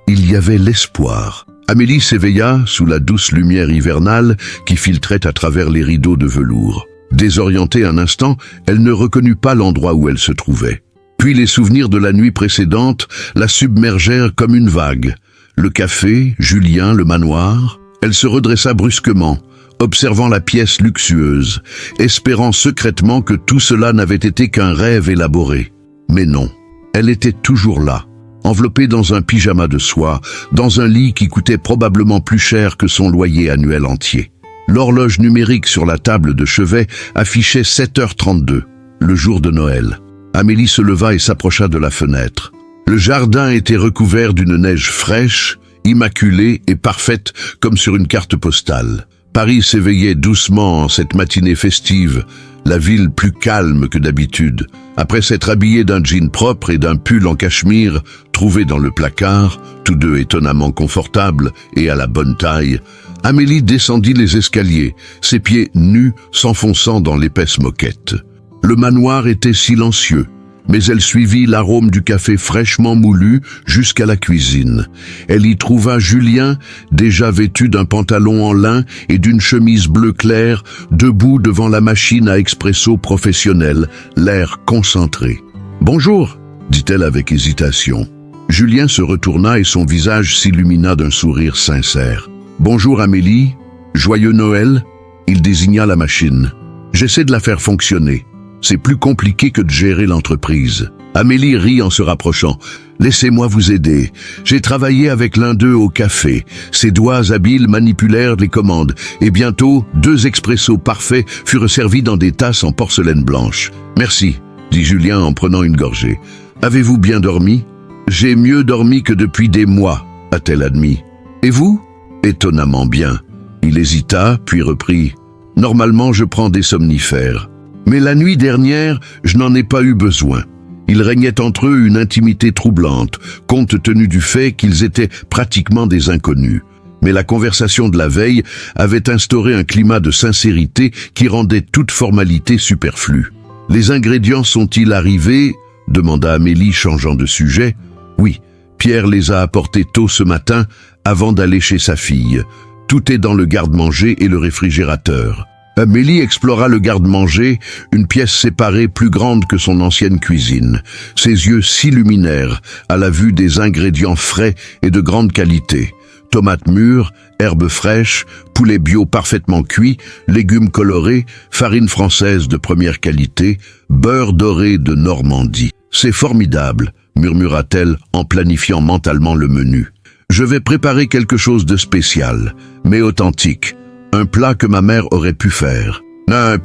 Il y avait l'espoir. Amélie s'éveilla sous la douce lumière hivernale qui filtrait à travers les rideaux de velours. Désorientée un instant, elle ne reconnut pas l'endroit où elle se trouvait. Puis les souvenirs de la nuit précédente la submergèrent comme une vague. Le café, Julien, le manoir. Elle se redressa brusquement, observant la pièce luxueuse, espérant secrètement que tout cela n'avait été qu'un rêve élaboré. Mais non, elle était toujours là, enveloppée dans un pyjama de soie, dans un lit qui coûtait probablement plus cher que son loyer annuel entier. L'horloge numérique sur la table de chevet affichait 7h32, le jour de Noël. Amélie se leva et s'approcha de la fenêtre. Le jardin était recouvert d'une neige fraîche, immaculée et parfaite comme sur une carte postale. Paris s'éveillait doucement en cette matinée festive, la ville plus calme que d'habitude. Après s'être habillée d'un jean propre et d'un pull en cachemire trouvé dans le placard, tous deux étonnamment confortables et à la bonne taille, Amélie descendit les escaliers, ses pieds nus s'enfonçant dans l'épaisse moquette. Le manoir était silencieux, mais elle suivit l'arôme du café fraîchement moulu jusqu'à la cuisine. Elle y trouva Julien, déjà vêtu d'un pantalon en lin et d'une chemise bleu clair, debout devant la machine à expresso professionnelle, l'air concentré. « Bonjour », dit-elle avec hésitation. Julien se retourna et son visage s'illumina d'un sourire sincère. « Bonjour Amélie, joyeux Noël », il désigna la machine. « J'essaie de la faire fonctionner. C'est plus compliqué que de gérer l'entreprise. » Amélie rit en se rapprochant. « Laissez-moi vous aider. J'ai travaillé avec l'un d'eux au café. Ses doigts habiles manipulèrent les commandes. Et bientôt, 2 expressos parfaits furent servis dans des tasses en porcelaine blanche. »« Merci, » dit Julien en prenant une gorgée. « Avez-vous bien dormi ?»« J'ai mieux dormi que depuis des mois, » a-t-elle admis. « Et vous ?» ?»« Étonnamment bien. » Il hésita, puis reprit. « Normalement, je prends des somnifères. Mais la nuit dernière, je n'en ai pas eu besoin. » Il régnait entre eux une intimité troublante, compte tenu du fait qu'ils étaient pratiquement des inconnus. Mais la conversation de la veille avait instauré un climat de sincérité qui rendait toute formalité superflue. « Les ingrédients sont-ils arrivés ?» demanda Amélie, changeant de sujet. « Oui, Pierre les a apportés tôt ce matin, avant d'aller chez sa fille. Tout est dans le garde-manger et le réfrigérateur. » Amélie explora le garde-manger, une pièce séparée plus grande que son ancienne cuisine. Ses yeux s'illuminèrent à la vue des ingrédients frais et de grande qualité. Tomates mûres, herbes fraîches, poulet bio parfaitement cuit, légumes colorés, farine française de première qualité, beurre doré de Normandie. « C'est formidable », murmura-t-elle en planifiant mentalement le menu. « Je vais préparer quelque chose de spécial, mais authentique. Un plat que ma mère aurait pu faire. »«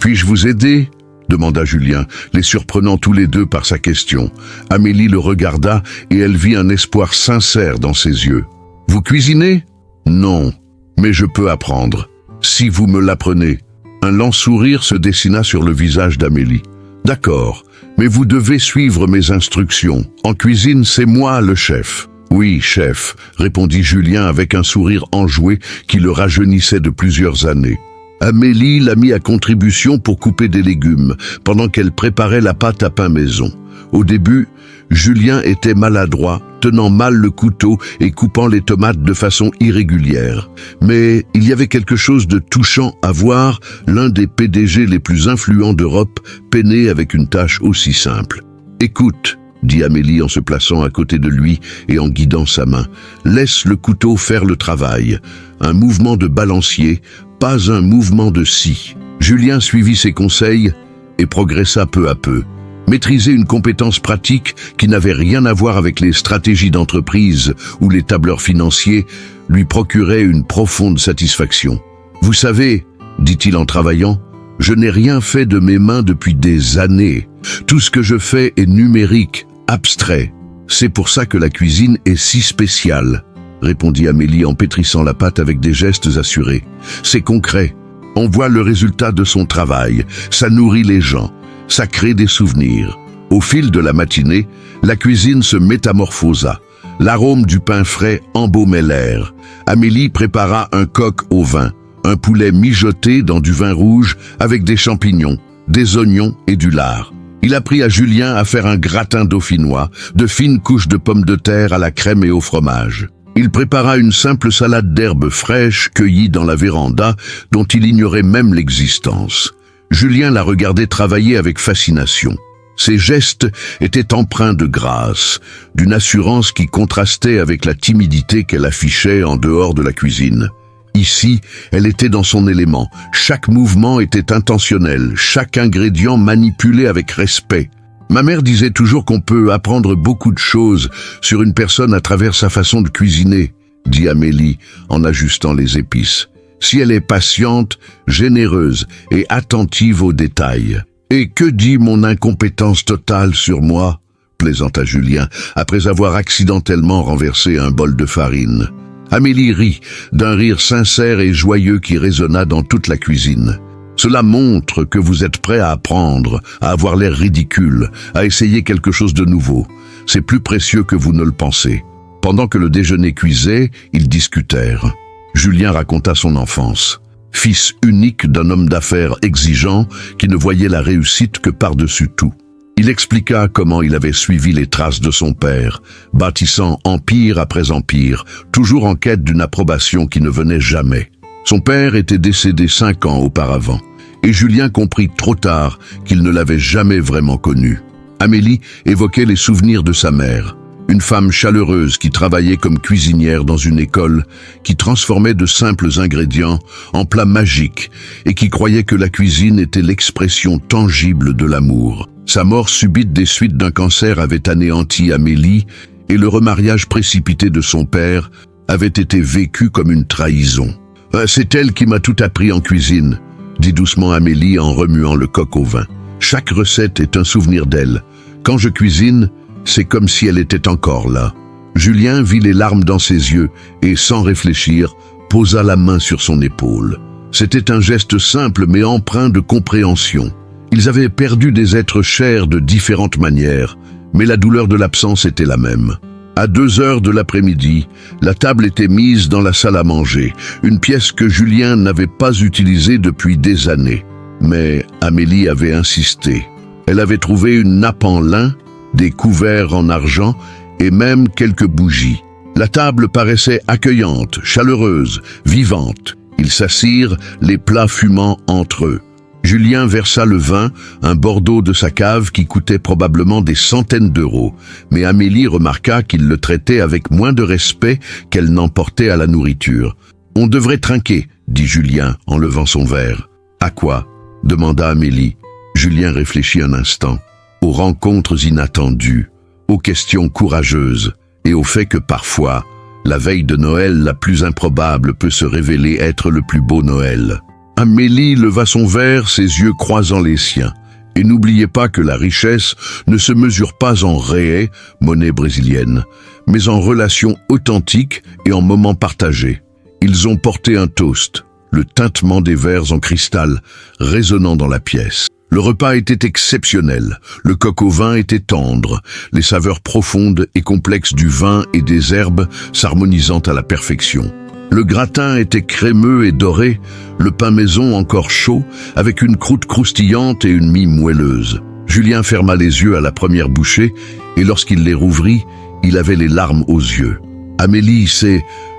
Puis-je vous aider ?» demanda Julien, les surprenant tous les deux par sa question. Amélie le regarda et elle vit un espoir sincère dans ses yeux. « Vous cuisinez ?»« Non, mais je peux apprendre. Si vous me l'apprenez. » Un lent sourire se dessina sur le visage d'Amélie. « D'accord, mais vous devez suivre mes instructions. En cuisine, c'est moi le chef. » « Oui, chef, » répondit Julien avec un sourire enjoué qui le rajeunissait de plusieurs années. Amélie l'a mis à contribution pour couper des légumes, pendant qu'elle préparait la pâte à pain maison. Au début, Julien était maladroit, tenant mal le couteau et coupant les tomates de façon irrégulière. Mais il y avait quelque chose de touchant à voir l'un des PDG les plus influents d'Europe peiner avec une tâche aussi simple. « Écoute », dit Amélie en se plaçant à côté de lui et en guidant sa main. « Laisse le couteau faire le travail. Un mouvement de balancier, pas un mouvement de scie. » Julien suivit ses conseils et progressa peu à peu. Maîtriser une compétence pratique qui n'avait rien à voir avec les stratégies d'entreprise ou les tableurs financiers lui procurait une profonde satisfaction. « Vous savez, » dit-il en travaillant, « je n'ai rien fait de mes mains depuis des années. Tout ce que je fais est numérique, abstrait. C'est pour ça que la cuisine est si spéciale, » répondit Amélie en pétrissant la pâte avec des gestes assurés. « C'est concret. On voit le résultat de son travail. Ça nourrit les gens. Ça crée des souvenirs. » Au fil de la matinée, la cuisine se métamorphosa. L'arôme du pain frais embaumait l'air. Amélie prépara un coq au vin, un poulet mijoté dans du vin rouge avec des champignons, des oignons et du lard. Il apprit à Julien à faire un gratin dauphinois, de fines couches de pommes de terre à la crème et au fromage. Il prépara une simple salade d'herbes fraîches cueillies dans la véranda dont il ignorait même l'existence. Julien la regardait travailler avec fascination. Ses gestes étaient empreints de grâce, d'une assurance qui contrastait avec la timidité qu'elle affichait en dehors de la cuisine. Ici, elle était dans son élément. Chaque mouvement était intentionnel, chaque ingrédient manipulé avec respect. Ma mère disait toujours qu'on peut apprendre beaucoup de choses sur une personne à travers sa façon de cuisiner, dit Amélie en ajustant les épices. Si elle est patiente, généreuse et attentive aux détails. Et que dit mon incompétence totale sur moi, plaisanta Julien, après avoir accidentellement renversé un bol de farine. Amélie rit, d'un rire sincère et joyeux qui résonna dans toute la cuisine. Cela montre que vous êtes prêt à apprendre, à avoir l'air ridicule, à essayer quelque chose de nouveau. C'est plus précieux que vous ne le pensez. Pendant que le déjeuner cuisait, ils discutèrent. Julien raconta son enfance. Fils unique d'un homme d'affaires exigeant qui ne voyait la réussite que par-dessus tout. Il expliqua comment il avait suivi les traces de son père, bâtissant empire après empire, toujours en quête d'une approbation qui ne venait jamais. Son père était décédé 5 ans auparavant, et Julien comprit trop tard qu'il ne l'avait jamais vraiment connu. Amélie évoquait les souvenirs de sa mère, une femme chaleureuse qui travaillait comme cuisinière dans une école, qui transformait de simples ingrédients en plats magiques et qui croyait que la cuisine était l'expression tangible de l'amour. Sa mort subite des suites d'un cancer avait anéanti Amélie et le remariage précipité de son père avait été vécu comme une trahison. « C'est elle qui m'a tout appris en cuisine », dit doucement Amélie en remuant le coq au vin. « Chaque recette est un souvenir d'elle. Quand je cuisine, c'est comme si elle était encore là. » Julien vit les larmes dans ses yeux et, sans réfléchir, posa la main sur son épaule. C'était un geste simple mais empreint de compréhension. Ils avaient perdu des êtres chers de différentes manières, mais la douleur de l'absence était la même. À 2 heures de l'après-midi, la table était mise dans la salle à manger, une pièce que Julien n'avait pas utilisée depuis des années. Mais Amélie avait insisté. Elle avait trouvé une nappe en lin, des couverts en argent et même quelques bougies. La table paraissait accueillante, chaleureuse, vivante. Ils s'assirent, les plats fumant entre eux. Julien versa le vin, un Bordeaux de sa cave qui coûtait probablement des centaines d'euros, mais Amélie remarqua qu'il le traitait avec moins de respect qu'elle n'en portait à la nourriture. « On devrait trinquer », dit Julien en levant son verre. « À quoi ?» demanda Amélie. Julien réfléchit un instant. Aux rencontres inattendues, aux questions courageuses et au fait que parfois, la veille de Noël la plus improbable peut se révéler être le plus beau Noël. Amélie leva son verre, ses yeux croisant les siens. Et n'oubliez pas que la richesse ne se mesure pas en réais, monnaie brésilienne, mais en relations authentiques et en moments partagés. Ils ont porté un toast, le tintement des verres en cristal, résonnant dans la pièce. Le repas était exceptionnel, le coq au vin était tendre, les saveurs profondes et complexes du vin et des herbes s'harmonisant à la perfection. Le gratin était crémeux et doré, le pain maison encore chaud, avec une croûte croustillante et une mie moelleuse. Julien ferma les yeux à la première bouchée, et lorsqu'il les rouvrit, il avait les larmes aux yeux. « Amélie,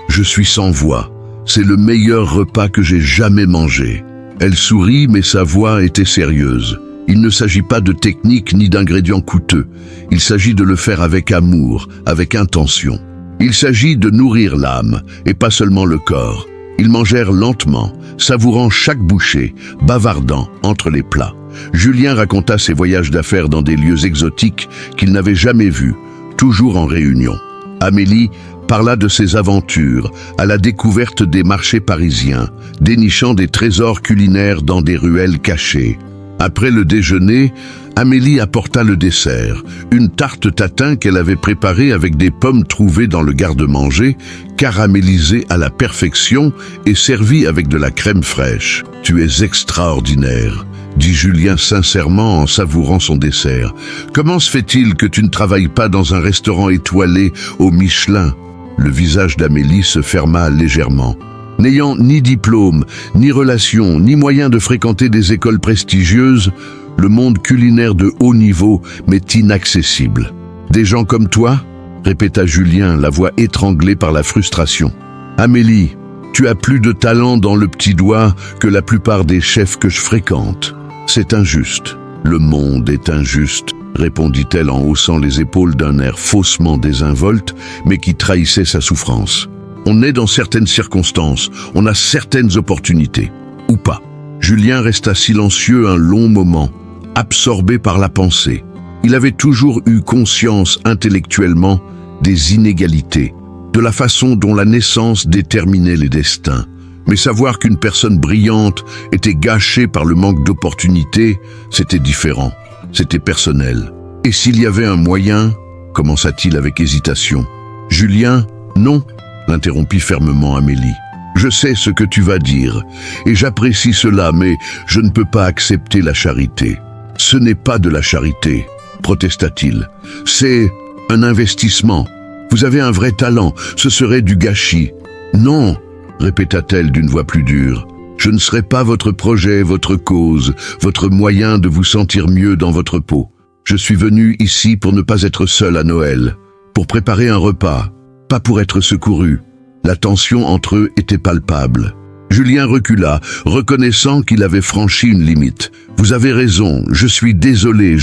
je suis sans voix. C'est le meilleur repas que j'ai jamais mangé. » Elle sourit, mais sa voix était sérieuse. Il ne s'agit pas de technique ni d'ingrédients coûteux. Il s'agit de le faire avec amour, avec intention. Il s'agit de nourrir l'âme, et pas seulement le corps. Ils mangèrent lentement, savourant chaque bouchée, bavardant entre les plats. Julien raconta ses voyages d'affaires dans des lieux exotiques qu'il n'avait jamais vus, toujours en réunion. Amélie parla de ses aventures à la découverte des marchés parisiens, dénichant des trésors culinaires dans des ruelles cachées. Après le déjeuner, Amélie apporta le dessert, une tarte tatin qu'elle avait préparée avec des pommes trouvées dans le garde-manger, caramélisées à la perfection et servies avec de la crème fraîche. « Tu es extraordinaire », dit Julien sincèrement en savourant son dessert. Comment se fait-il que tu ne travailles pas dans un restaurant étoilé au Michelin? Le visage d'Amélie se ferma légèrement. N'ayant ni diplôme, ni relation, ni moyen de fréquenter des écoles prestigieuses, le monde culinaire de haut niveau m'est inaccessible. Des gens comme toi? Répéta Julien, la voix étranglée par la frustration. Amélie, tu as plus de talent dans le petit doigt que la plupart des chefs que je fréquente. C'est injuste. Le monde est injuste, répondit-elle en haussant les épaules d'un air faussement désinvolte, mais qui trahissait sa souffrance. On est dans certaines circonstances, on a certaines opportunités. Ou pas. Julien resta silencieux un long moment, absorbé par la pensée. Il avait toujours eu conscience intellectuellement des inégalités, de la façon dont la naissance déterminait les destins. Mais savoir qu'une personne brillante était gâchée par le manque d'opportunités, c'était différent, c'était personnel. Et s'il y avait un moyen, commença-t-il avec hésitation. Julien, non, l'interrompit fermement Amélie. Je sais ce que tu vas dire, et j'apprécie cela, mais je ne peux pas accepter la charité. Ce n'est pas de la charité, protesta-t-il. C'est un investissement. Vous avez un vrai talent, ce serait du gâchis. Non, répéta-t-elle d'une voix plus dure. Je ne serai pas votre projet, votre cause, votre moyen de vous sentir mieux dans votre peau. Je suis venu ici pour ne pas être seul à Noël, pour préparer un repas, pas pour être secouru. La tension entre eux était palpable. Julien recula, reconnaissant qu'il avait franchi une limite. Vous avez raison, je suis désolé,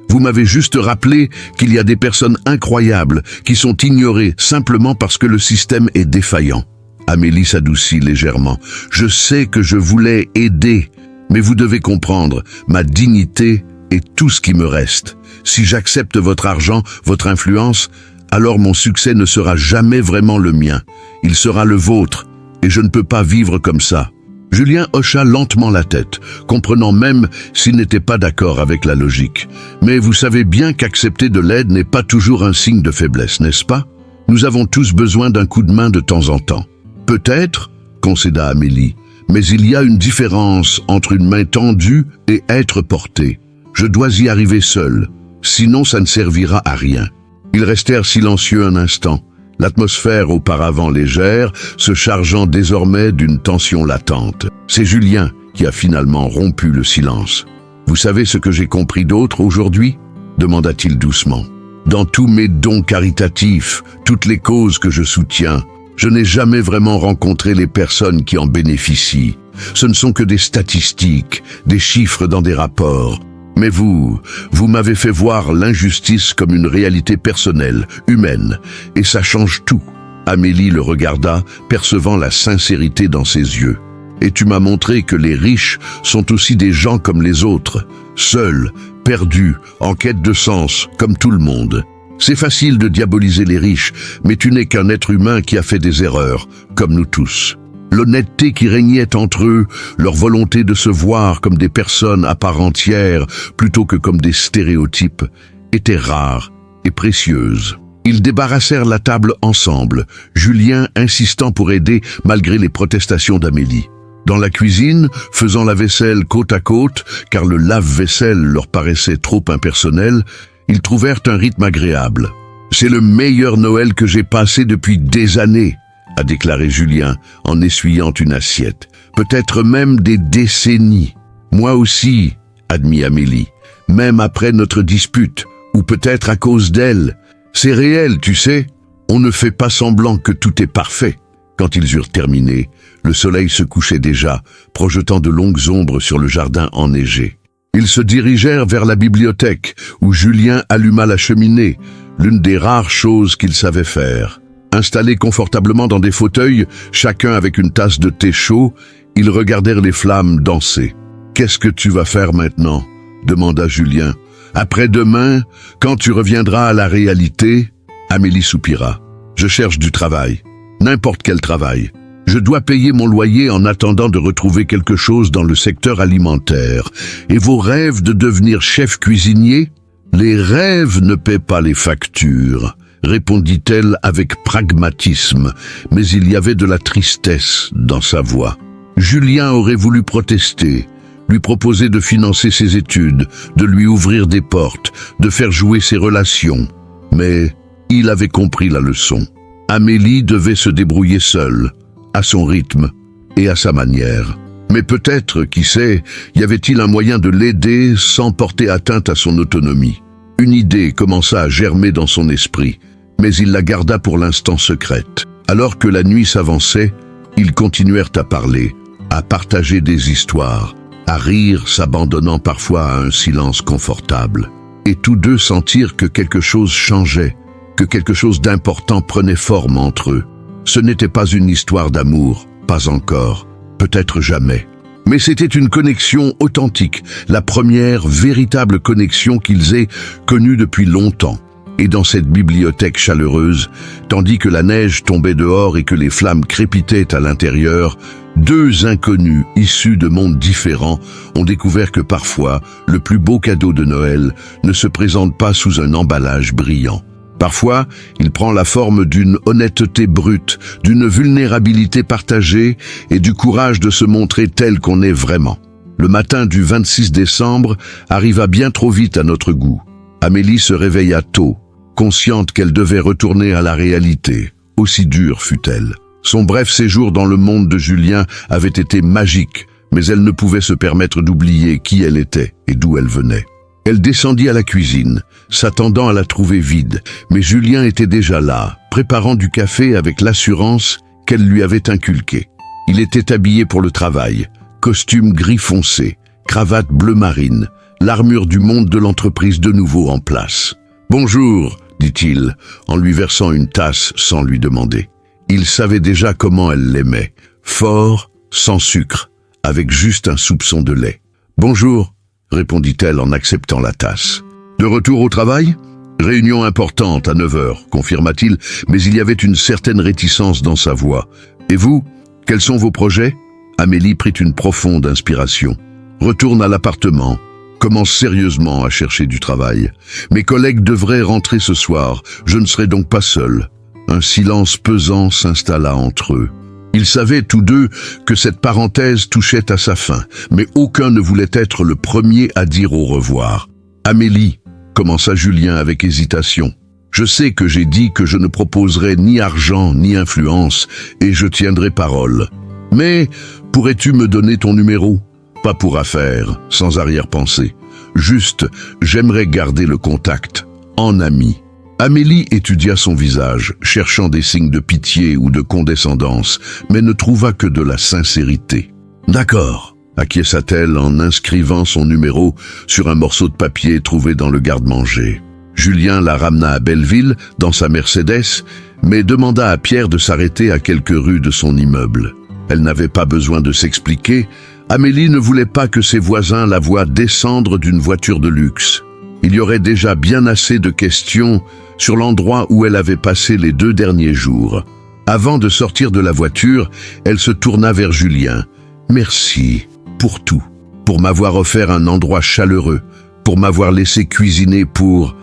Vous m'avez juste rappelé qu'il y a des personnes incroyables qui sont ignorées simplement parce que le système est défaillant. Amélie s'adoucit légèrement. Je sais que je voulais aider, mais vous devez comprendre, ma dignité est tout ce qui me reste. Si j'accepte votre argent, votre influence, alors mon succès ne sera jamais vraiment le mien. Il sera le vôtre, et je ne peux pas vivre comme ça. Julien hocha lentement la tête, comprenant même s'il n'était pas d'accord avec la logique. Mais vous savez bien qu'accepter de l'aide n'est pas toujours un signe de faiblesse, n'est-ce pas? Nous avons tous besoin d'un coup de main de temps en temps. Peut-être, concéda Amélie, mais il y a une différence entre une main tendue et être portée. Je dois y arriver seul, sinon ça ne servira à rien. Ils restèrent silencieux un instant, l'atmosphère auparavant légère, se chargeant désormais d'une tension latente. C'est Julien qui a finalement rompu le silence. « Vous savez ce que j'ai compris d'autre aujourd'hui » demanda-t-il doucement. « Dans tous mes dons caritatifs, toutes les causes que je soutiens, je n'ai jamais vraiment rencontré les personnes qui en bénéficient. Ce ne sont que des statistiques, des chiffres dans des rapports. Mais vous m'avez fait voir l'injustice comme une réalité personnelle, humaine, et ça change tout. » Amélie le regarda, percevant la sincérité dans ses yeux. « Et tu m'as montré que les riches sont aussi des gens comme les autres, seuls, perdus, en quête de sens, comme tout le monde. C'est facile de diaboliser les riches, mais tu n'es qu'un être humain qui a fait des erreurs, comme nous tous. » L'honnêteté qui régnait entre eux, leur volonté de se voir comme des personnes à part entière plutôt que comme des stéréotypes, était rare et précieuse. Ils débarrassèrent la table ensemble, Julien insistant pour aider malgré les protestations d'Amélie. Dans la cuisine, faisant la vaisselle côte à côte, car le lave-vaisselle leur paraissait trop impersonnel, ils trouvèrent un rythme agréable. « C'est le meilleur Noël que j'ai passé depuis des années », a déclaré Julien en essuyant une assiette. « Peut-être même des décennies. Moi aussi, » admit Amélie, « même après notre dispute, ou peut-être à cause d'elle. C'est réel, tu sais. On ne fait pas semblant que tout est parfait. » Quand ils eurent terminé, le soleil se couchait déjà, projetant de longues ombres sur le jardin enneigé. Ils se dirigèrent vers la bibliothèque, où Julien alluma la cheminée, l'une des rares choses qu'il savait faire. Installés confortablement dans des fauteuils, chacun avec une tasse de thé chaud, ils regardèrent les flammes danser. « Qu'est-ce que tu vas faire maintenant » demanda Julien. « Après-demain, quand tu reviendras à la réalité ?» Amélie soupira. « Je cherche du travail. N'importe quel travail. Je dois payer mon loyer en attendant de retrouver quelque chose dans le secteur alimentaire. Et vos rêves de devenir chef cuisinier ? Les rêves ne paient pas les factures. » répondit-elle avec pragmatisme, mais il y avait de la tristesse dans sa voix. Julien aurait voulu protester, lui proposer de financer ses études, de lui ouvrir des portes, de faire jouer ses relations. Mais il avait compris la leçon. Amélie devait se débrouiller seule, à son rythme et à sa manière. Mais peut-être, qui sait, y avait-il un moyen de l'aider sans porter atteinte à son autonomie. Une idée commença à germer dans son esprit, mais il la garda pour l'instant secrète. Alors que la nuit s'avançait, ils continuèrent à parler, à partager des histoires, à rire, s'abandonnant parfois à un silence confortable. Et tous deux sentirent que quelque chose changeait, que quelque chose d'important prenait forme entre eux. Ce n'était pas une histoire d'amour, pas encore, peut-être jamais. Mais c'était une connexion authentique, la première véritable connexion qu'ils aient connue depuis longtemps. Et dans cette bibliothèque chaleureuse, tandis que la neige tombait dehors et que les flammes crépitaient à l'intérieur, deux inconnus issus de mondes différents ont découvert que parfois, le plus beau cadeau de Noël ne se présente pas sous un emballage brillant. Parfois, il prend la forme d'une honnêteté brute, d'une vulnérabilité partagée et du courage de se montrer tel qu'on est vraiment. Le matin du 26 décembre arriva bien trop vite à notre goût. Amélie se réveilla tôt, consciente qu'elle devait retourner à la réalité, aussi dure fut-elle. Son bref séjour dans le monde de Julien avait été magique, mais elle ne pouvait se permettre d'oublier qui elle était et d'où elle venait. Elle descendit à la cuisine, s'attendant à la trouver vide, mais Julien était déjà là, préparant du café avec l'assurance qu'elle lui avait inculquée. Il était habillé pour le travail, costume gris foncé, cravate bleu marine, l'armure du monde de l'entreprise de nouveau en place. « Bonjour », dit-il, en lui versant une tasse sans lui demander. Il savait déjà comment elle l'aimait, fort, sans sucre, avec juste un soupçon de lait. « Bonjour », répondit-elle en acceptant la tasse. « De retour au travail ? Réunion importante à 9h, confirma-t-il, mais il y avait une certaine réticence dans sa voix. Et vous, quels sont vos projets ? Amélie prit une profonde inspiration. Retourne à l'appartement. Commence sérieusement à chercher du travail. Mes collègues devraient rentrer ce soir, je ne serai donc pas seul. Un silence pesant s'installa entre eux. Ils savaient tous deux que cette parenthèse touchait à sa fin, mais aucun ne voulait être le premier à dire au revoir. « Amélie », commença Julien avec hésitation, « je sais que j'ai dit que je ne proposerais ni argent ni influence, et je tiendrai parole. Mais pourrais-tu me donner ton numéro ? Pas pour affaire, sans arrière-pensée. Juste, j'aimerais garder le contact, en ami. » Amélie étudia son visage, cherchant des signes de pitié ou de condescendance, mais ne trouva que de la sincérité. « D'accord », acquiesça-t-elle en inscrivant son numéro sur un morceau de papier trouvé dans le garde-manger. Julien la ramena à Belleville, dans sa Mercedes, mais demanda à Pierre de s'arrêter à quelques rues de son immeuble. Elle n'avait pas besoin de s'expliquer. Amélie ne voulait pas que ses voisins la voient descendre d'une voiture de luxe. Il y aurait déjà bien assez de questions sur l'endroit où elle avait passé les 2 derniers jours. Avant de sortir de la voiture, elle se tourna vers Julien. « Merci pour tout, pour m'avoir offert un endroit chaleureux, pour m'avoir laissé cuisiner, pour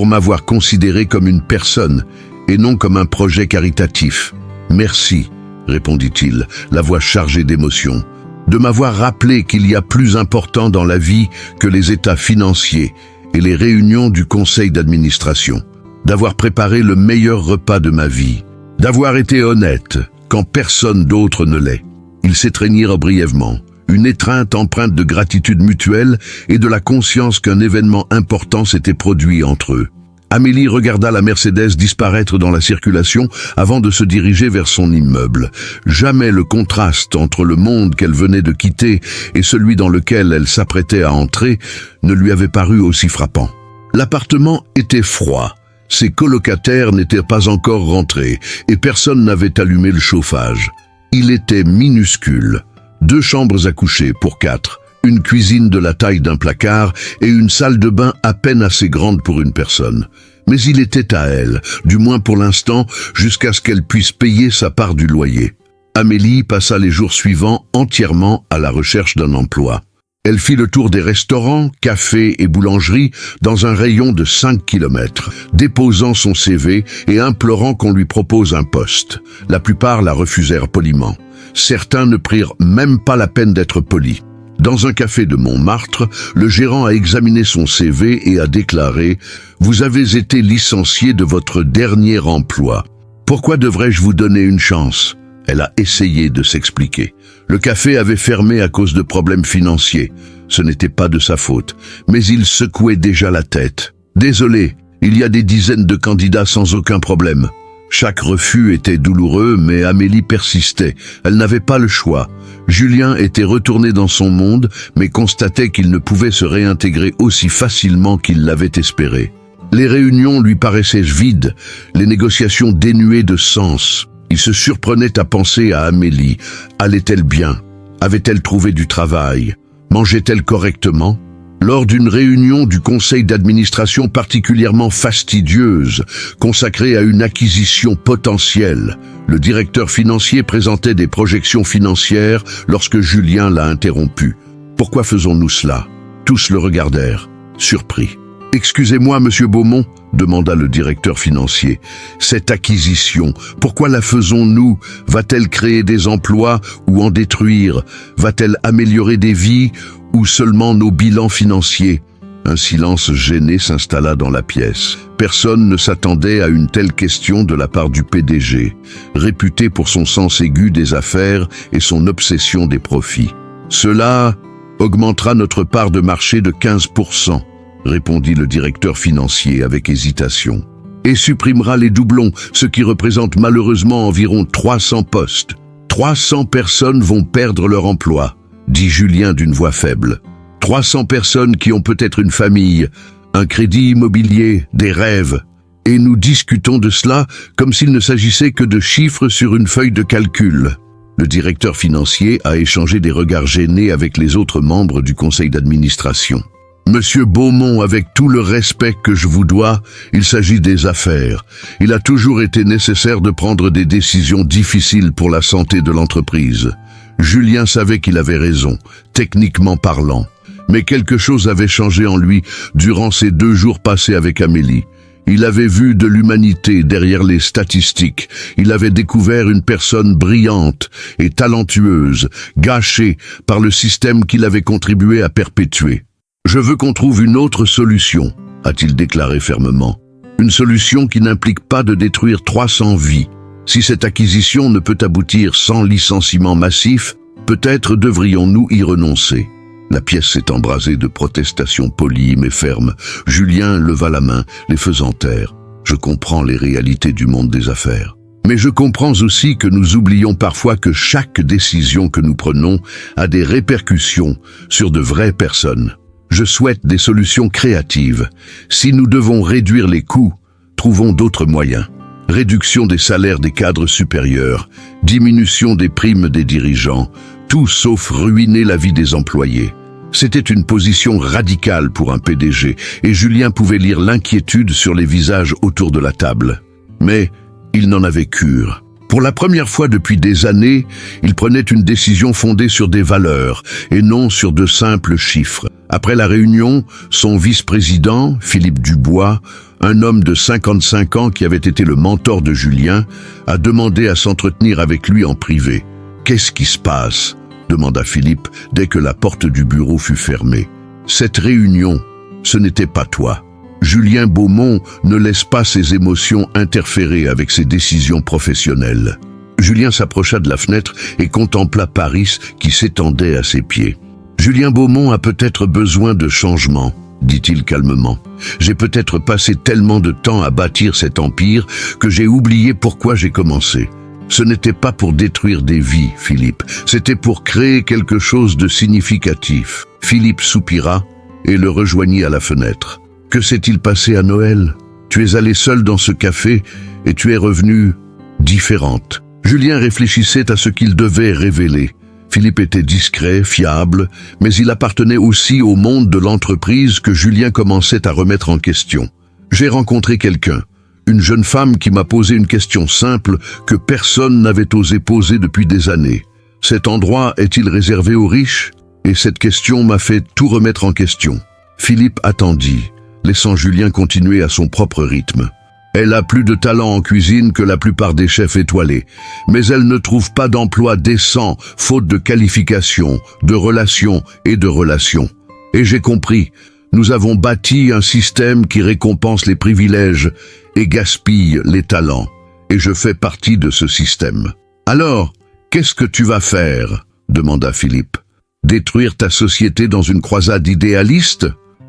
m'avoir considéré comme une personne et non comme un projet caritatif. Merci, répondit-il, la voix chargée d'émotion, de m'avoir rappelé qu'il y a plus important dans la vie que les états financiers et les réunions du conseil d'administration, d'avoir préparé le meilleur repas de ma vie, d'avoir été honnête quand personne d'autre ne l'est. » Ils s'étreignirent brièvement, une étreinte empreinte de gratitude mutuelle et de la conscience qu'un événement important s'était produit entre eux. Amélie regarda la Mercedes disparaître dans la circulation avant de se diriger vers son immeuble. Jamais le contraste entre le monde qu'elle venait de quitter et celui dans lequel elle s'apprêtait à entrer ne lui avait paru aussi frappant. L'appartement était froid. Ses colocataires n'étaient pas encore rentrés et personne n'avait allumé le chauffage. Il était minuscule. 2 chambres à coucher pour 4, une cuisine de la taille d'un placard et une salle de bain à peine assez grande pour une personne. Mais il était à elle, du moins pour l'instant, jusqu'à ce qu'elle puisse payer sa part du loyer. Amélie passa les jours suivants entièrement à la recherche d'un emploi. Elle fit le tour des restaurants, cafés et boulangeries dans un rayon de 5 kilomètres, déposant son CV et implorant qu'on lui propose un poste. La plupart la refusèrent poliment. Certains ne prirent même pas la peine d'être polis. Dans un café de Montmartre, le gérant a examiné son CV et a déclaré « Vous avez été licencié de votre dernier emploi. Pourquoi devrais-je vous donner une chance ?» Elle a essayé de s'expliquer. Le café avait fermé à cause de problèmes financiers. Ce n'était pas de sa faute, mais il secouait déjà la tête. « Désolé, il y a des dizaines de candidats sans aucun problème. » Chaque refus était douloureux, mais Amélie persistait. Elle n'avait pas le choix. Julien était retourné dans son monde, mais constatait qu'il ne pouvait se réintégrer aussi facilement qu'il l'avait espéré. Les réunions lui paraissaient vides, les négociations dénuées de sens. Il se surprenait à penser à Amélie. Allait-elle bien? Avait-elle trouvé du travail? Mangeait-elle correctement? Lors d'une réunion du conseil d'administration particulièrement fastidieuse, consacrée à une acquisition potentielle, le directeur financier présentait des projections financières lorsque Julien l'a interrompu. « Pourquoi faisons-nous cela ?» Tous le regardèrent, surpris. « Excusez-moi, monsieur Beaumont » demanda le directeur financier. « Cette acquisition, pourquoi la faisons-nous? Va-t-elle créer des emplois ou en détruire? Va-t-elle améliorer des vies ou seulement nos bilans financiers ?» Un silence gêné s'installa dans la pièce. Personne ne s'attendait à une telle question de la part du PDG, réputé pour son sens aigu des affaires et son obsession des profits. « Cela augmentera notre part de marché de 15%. Répondit le directeur financier avec hésitation. Et supprimera les doublons, ce qui représente malheureusement environ 300 postes. 300 personnes vont perdre leur emploi, dit Julien d'une voix faible. 300 personnes qui ont peut-être une famille, un crédit immobilier, des rêves. Et nous discutons de cela comme s'il ne s'agissait que de chiffres sur une feuille de calcul. Le directeur financier a échangé des regards gênés avec les autres membres du conseil d'administration. Monsieur Beaumont, avec tout le respect que je vous dois, il s'agit des affaires. Il a toujours été nécessaire de prendre des décisions difficiles pour la santé de l'entreprise. Julien savait qu'il avait raison, techniquement parlant. Mais quelque chose avait changé en lui durant ces 2 jours passés avec Amélie. Il avait vu de l'humanité derrière les statistiques. Il avait découvert une personne brillante et talentueuse, gâchée par le système qu'il avait contribué à perpétuer. « Je veux qu'on trouve une autre solution », a-t-il déclaré fermement. « Une solution qui n'implique pas de détruire 300 vies. Si cette acquisition ne peut aboutir sans licenciement massif, peut-être devrions-nous y renoncer. » La pièce s'est embrasée de protestations polies mais fermes. Julien leva la main, les faisant taire. « Je comprends les réalités du monde des affaires. Mais je comprends aussi que nous oublions parfois que chaque décision que nous prenons a des répercussions sur de vraies personnes. Je souhaite des solutions créatives. Si nous devons réduire les coûts, trouvons d'autres moyens. Réduction des salaires des cadres supérieurs, diminution des primes des dirigeants, tout sauf ruiner la vie des employés. » C'était une position radicale pour un PDG, et Julien pouvait lire l'inquiétude sur les visages autour de la table. Mais il n'en avait cure. Pour la première fois depuis des années, il prenait une décision fondée sur des valeurs, et non sur de simples chiffres. Après la réunion, son vice-président, Philippe Dubois, un homme de 55 ans qui avait été le mentor de Julien, a demandé à s'entretenir avec lui en privé. « Qu'est-ce qui se passe ?» demanda Philippe dès que la porte du bureau fut fermée. « Cette réunion, ce n'était pas toi. Julien Beaumont ne laisse pas ses émotions interférer avec ses décisions professionnelles. » Julien s'approcha de la fenêtre et contempla Paris qui s'étendait à ses pieds. « Julien Beaumont a peut-être besoin de changement, dit-il calmement. J'ai peut-être passé tellement de temps à bâtir cet empire que j'ai oublié pourquoi j'ai commencé. Ce n'était pas pour détruire des vies, Philippe, c'était pour créer quelque chose de significatif. » Philippe soupira et le rejoignit à la fenêtre. « Que s'est-il passé à Noël? Tu es allé seul dans ce café et tu es revenue différente. » Julien réfléchissait à ce qu'il devait révéler. Philippe était discret, fiable, mais il appartenait aussi au monde de l'entreprise que Julien commençait à remettre en question. « J'ai rencontré quelqu'un, une jeune femme qui m'a posé une question simple que personne n'avait osé poser depuis des années. Cet endroit est-il réservé aux riches? Et cette question m'a fait tout remettre en question. » Philippe attendit, laissant Julien continuer à son propre rythme. Elle a plus de talent en cuisine que la plupart des chefs étoilés, mais elle ne trouve pas d'emploi décent, faute de qualifications, de relations et de relations. Et j'ai compris, nous avons bâti un système qui récompense les privilèges et gaspille les talents. Et je fais partie de ce système. Alors, qu'est-ce que tu vas faire ? Demanda Philippe. Détruire ta société dans une croisade idéaliste ?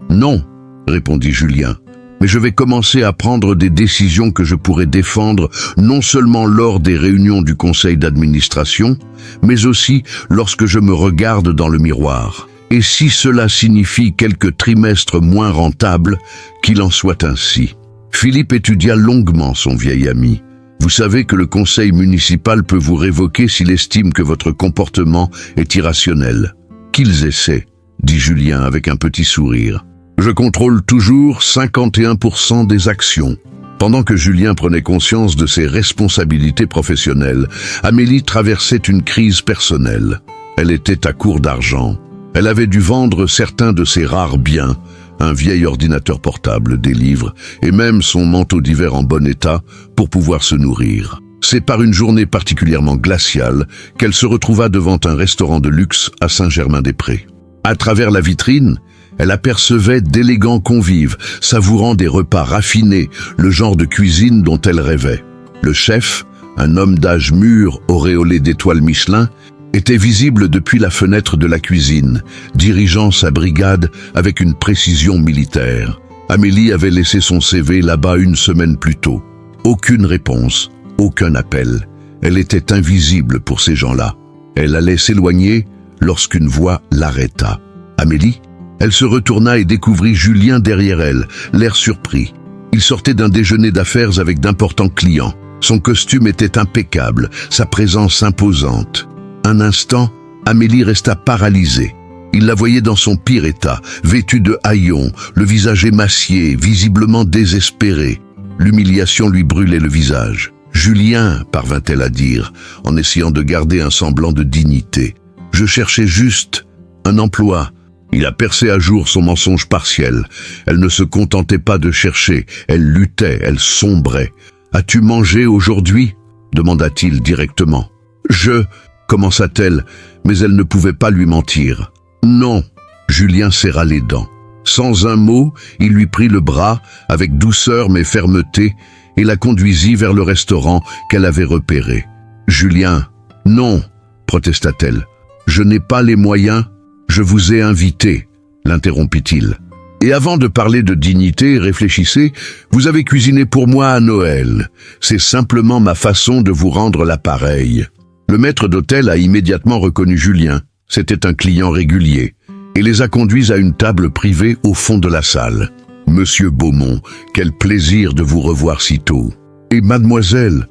Non, répondit Julien. Mais je vais commencer à prendre des décisions que je pourrai défendre non seulement lors des réunions du conseil d'administration, mais aussi lorsque je me regarde dans le miroir. Et si cela signifie quelques trimestres moins rentables, qu'il en soit ainsi. Philippe étudia longuement son vieil ami. Vous savez que le conseil municipal peut vous révoquer s'il estime que votre comportement est irrationnel. Qu'ils essaient, dit Julien avec un petit sourire. Je contrôle toujours 51% des actions. Pendant que Julien prenait conscience de ses responsabilités professionnelles, Amélie traversait une crise personnelle. Elle était à court d'argent. Elle avait dû vendre certains de ses rares biens, un vieil ordinateur portable, des livres et même son manteau d'hiver en bon état pour pouvoir se nourrir. C'est par une journée particulièrement glaciale qu'elle se retrouva devant un restaurant de luxe à Saint-Germain-des-Prés. À travers la vitrine, elle apercevait d'élégants convives, savourant des repas raffinés, le genre de cuisine dont elle rêvait. Le chef, un homme d'âge mûr auréolé d'étoiles Michelin, était visible depuis la fenêtre de la cuisine, dirigeant sa brigade avec une précision militaire. Amélie avait laissé son CV là-bas une semaine plus tôt. Aucune réponse, aucun appel. Elle était invisible pour ces gens-là. Elle allait s'éloigner lorsqu'une voix l'arrêta. Amélie ? Elle se retourna et découvrit Julien derrière elle, l'air surpris. Il sortait d'un déjeuner d'affaires avec d'importants clients. Son costume était impeccable, sa présence imposante. Un instant, Amélie resta paralysée. Il la voyait dans son pire état, vêtue de haillons, le visage émacié, visiblement désespéré. L'humiliation lui brûlait le visage. « Julien », parvint-elle à dire, en essayant de garder un semblant de dignité. « Je cherchais juste un emploi. » Il a percé à jour son mensonge partiel. Elle ne se contentait pas de chercher, elle luttait, elle sombrait. « As-tu mangé aujourd'hui ?» demanda-t-il directement. « commença-t-elle, mais elle ne pouvait pas lui mentir. « Non !» Julien serra les dents. Sans un mot, il lui prit le bras, avec douceur mais fermeté, et la conduisit vers le restaurant qu'elle avait repéré. « Julien, non !» protesta-t-elle. « Je n'ai pas les moyens. Je vous ai invité, » l'interrompit-il. Et avant de parler de dignité, réfléchissez, vous avez cuisiné pour moi à Noël. C'est simplement ma façon de vous rendre l'appareil. Le maître d'hôtel a immédiatement reconnu Julien. C'était un client régulier. Et les a conduits à une table privée au fond de la salle. Monsieur Beaumont, quel plaisir de vous revoir si tôt. Et mademoiselle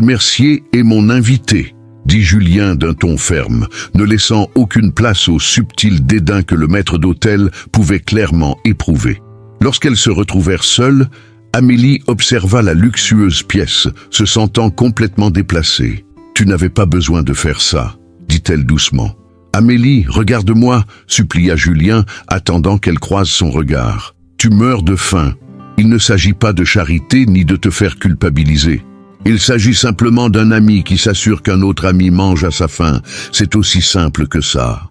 Mercier est mon invitée, dit Julien d'un ton ferme, ne laissant aucune place au subtil dédain que le maître d'hôtel pouvait clairement éprouver. Lorsqu'elles se retrouvèrent seules, Amélie observa la luxueuse pièce, se sentant complètement déplacée. « Tu n'avais pas besoin de faire ça », dit-elle doucement. « Amélie, regarde-moi », supplia Julien, attendant qu'elle croise son regard. « Tu meurs de faim. Il ne s'agit pas de charité ni de te faire culpabiliser. Il s'agit simplement d'un ami qui s'assure qu'un autre ami mange à sa faim. C'est aussi simple que ça. »